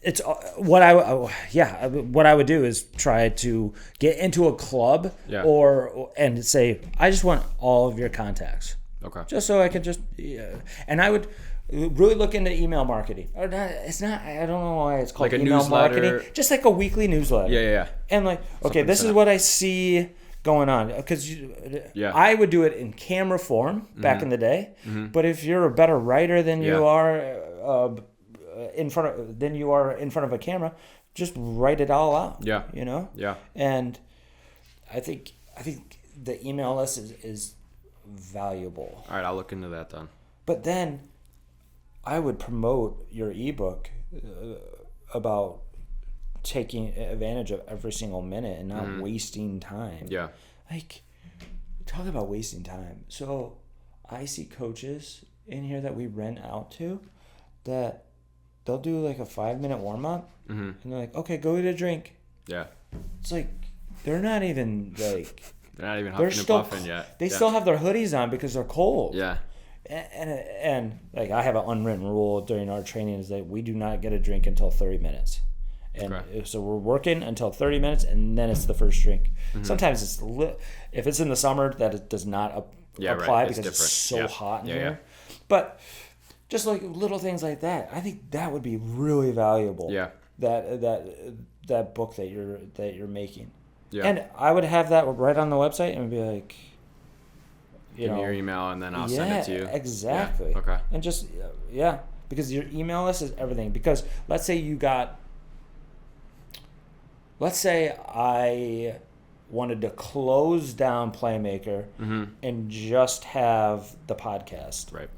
It's what I would do is try to get into a club and say, I just want all of your contacts. Okay. Just so I could and I would really look into email marketing. Or not, it's not. I don't know why it's called like email newsletter. marketing. Just like a weekly newsletter. Yeah. And like, okay, this is what I see going on, because I would do it in camera form back in the day. But if you're a better writer than you are in front of a camera, just write it all out. Yeah. You know. Yeah. And I think the email list is valuable. All right, I'll look into that then. But then I would promote your ebook about taking advantage of every single minute and not wasting time. Yeah. Like, talk about wasting time. So I see coaches in here that we rent out to that they'll do like a 5-minute warm-up and they're like, okay, go get a drink. Yeah. It's like, they're not even like... They're not even huffing and puffing yet. They still have their hoodies on because they're cold. Yeah. And like, I have an unwritten rule during our training is that we do not get a drink until 30 minutes. And so we're working until 30 minutes, and then it's the first drink. Sometimes it's if it's in the summer, that it does not apply because it's so hot in here. But just like little things like that, I think that would be really valuable. Yeah. That book that you're making. Yeah. And I would have that right on the website and be like, give me your email and then I'll send it to you. Exactly. Yeah. Okay. And just because your email list is everything. Because let's say I wanted to close down PlayMaker and just have the podcast. Right.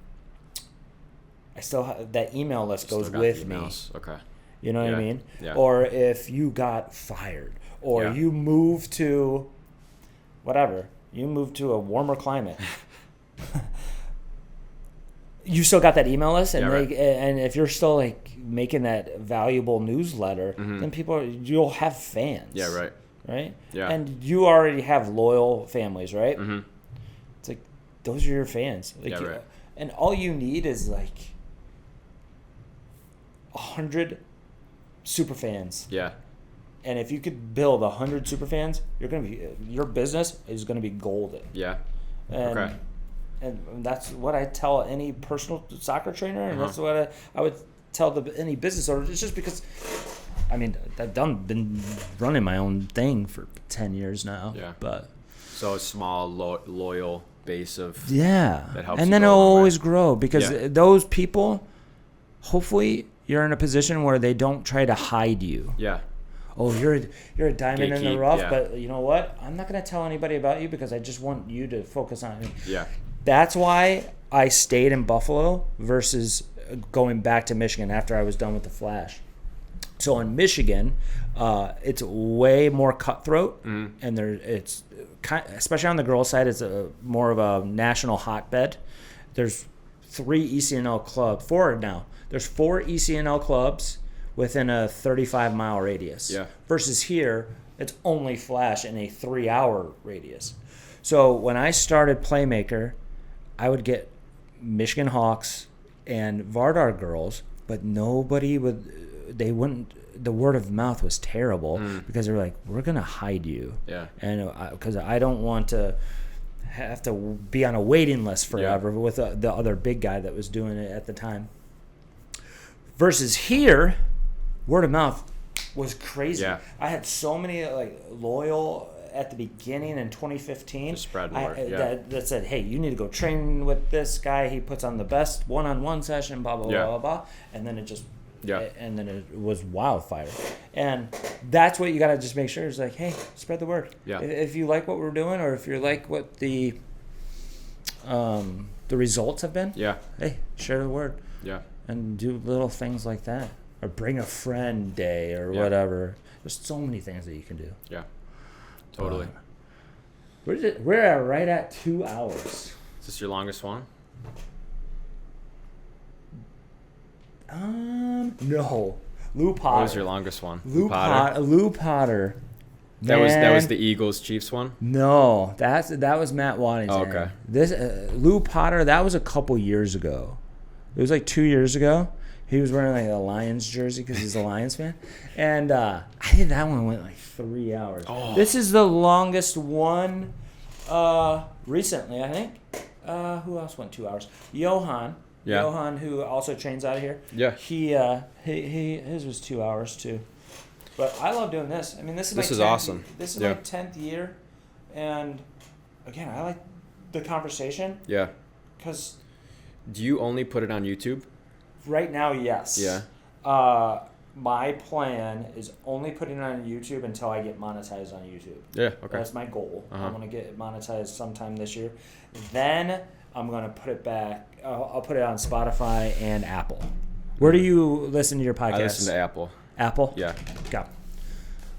I still have that email list goes with me. Okay. You know what I mean? Yeah. Or if you got fired, or you moved to whatever, you moved to a warmer climate. You still got that email list, and and if you're still like making that valuable newsletter, then you'll have fans. Yeah, right. Right? Yeah. And you already have loyal families, right? It's like, those are your fans. Like, right. And all you need is like 100 super fans. Yeah. And if you could build 100 super fans, your business is gonna be golden. Yeah. And, and that's what I tell any personal soccer trainer, and that's what I would tell any business owner. It's just because, I mean, I've been running my own thing for 10 years now. Yeah. But so a small loyal base of that helps. And then it'll always grow because those people, hopefully, you're in a position where they don't try to hide you. Yeah. Oh, you're a diamond in the rough, yeah. but you know what? I'm not going to tell anybody about you because I just want you to focus on me. Yeah. That's why I stayed in Buffalo versus going back to Michigan after I was done with the Flash. So in Michigan, it's way more cutthroat, and it's especially on the girls' side, it's more of a national hotbed. There's 4 now. There's 4 ECNL clubs within a 35-mile radius. Yeah. Versus here, it's only Flash in a 3-hour radius. So when I started PlayMaker, I would get Michigan Hawks and Vardar girls, but nobody would. They wouldn't. The word of mouth was terrible because they were like, "We're gonna hide you." Yeah. And because I don't want to have to be on a waiting list forever with the other big guy that was doing it at the time. Versus here, word of mouth was crazy. Yeah. I had so many loyal at the beginning in 2015. Just spread word. That said, hey, you need to go train with this guy. He puts on the best one-on-one session, blah, blah, blah, blah, blah. And then it just and then it was wildfire. And that's what you got to just make sure is like, hey, spread the word. Yeah. If you like what we're doing or if you like what the results have been, hey, share the word. Yeah. And do little things like that. Or bring a friend day or whatever. There's so many things that you can do. Yeah. Totally. We're right at 2 hours. Is this your longest one? No. Lou Potter. What was your longest one? Lou Potter. That was the Eagles Chiefs one? No, that was Matt Waddington. Oh, okay. This Lou Potter, that was a couple years ago. It was like 2 years ago. He was wearing like a Lions jersey because he's a Lions fan. And I think that one went like 3 hours. Oh. This is the longest one recently, I think. Who else went 2 hours? Johan. Yeah. Johan, who also trains out of here. Yeah. He his was 2 hours too. But I love doing this. I mean, this is awesome. This is my 10th year And again, I like the conversation. Yeah. Because do you only put it on YouTube? Right now, yes. Yeah. My plan is only putting it on YouTube until I get monetized on YouTube. Yeah, okay. That's my goal. Uh-huh. I want to get monetized sometime this year. Then I'm going to put it back. I'll put it on Spotify and Apple. Where do you listen to your podcast? I listen to Apple. Apple? Yeah. Got it.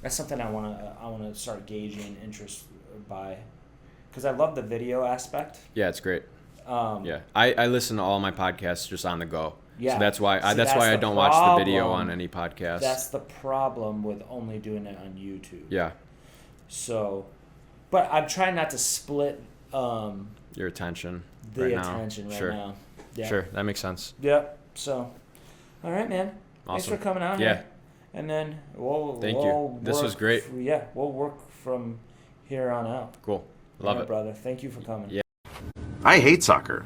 That's something I want to start gauging interest by, because I love the video aspect. Yeah, it's great. Yeah, I listen to all my podcasts just on the go. Yeah. So that's why I don't watch the video on any podcast. That's the problem with only doing it on YouTube. Yeah. So, but I'm trying not to split your attention. Attention right sure. now. Yeah. Sure, that makes sense. Yep. So, all right, man. Awesome. Thanks for coming out. Yeah. Here. And then we'll. Thank you. This was great. Yeah, we'll work from here on out. Cool. Love it, brother. Thank you for coming. Yeah. I hate soccer.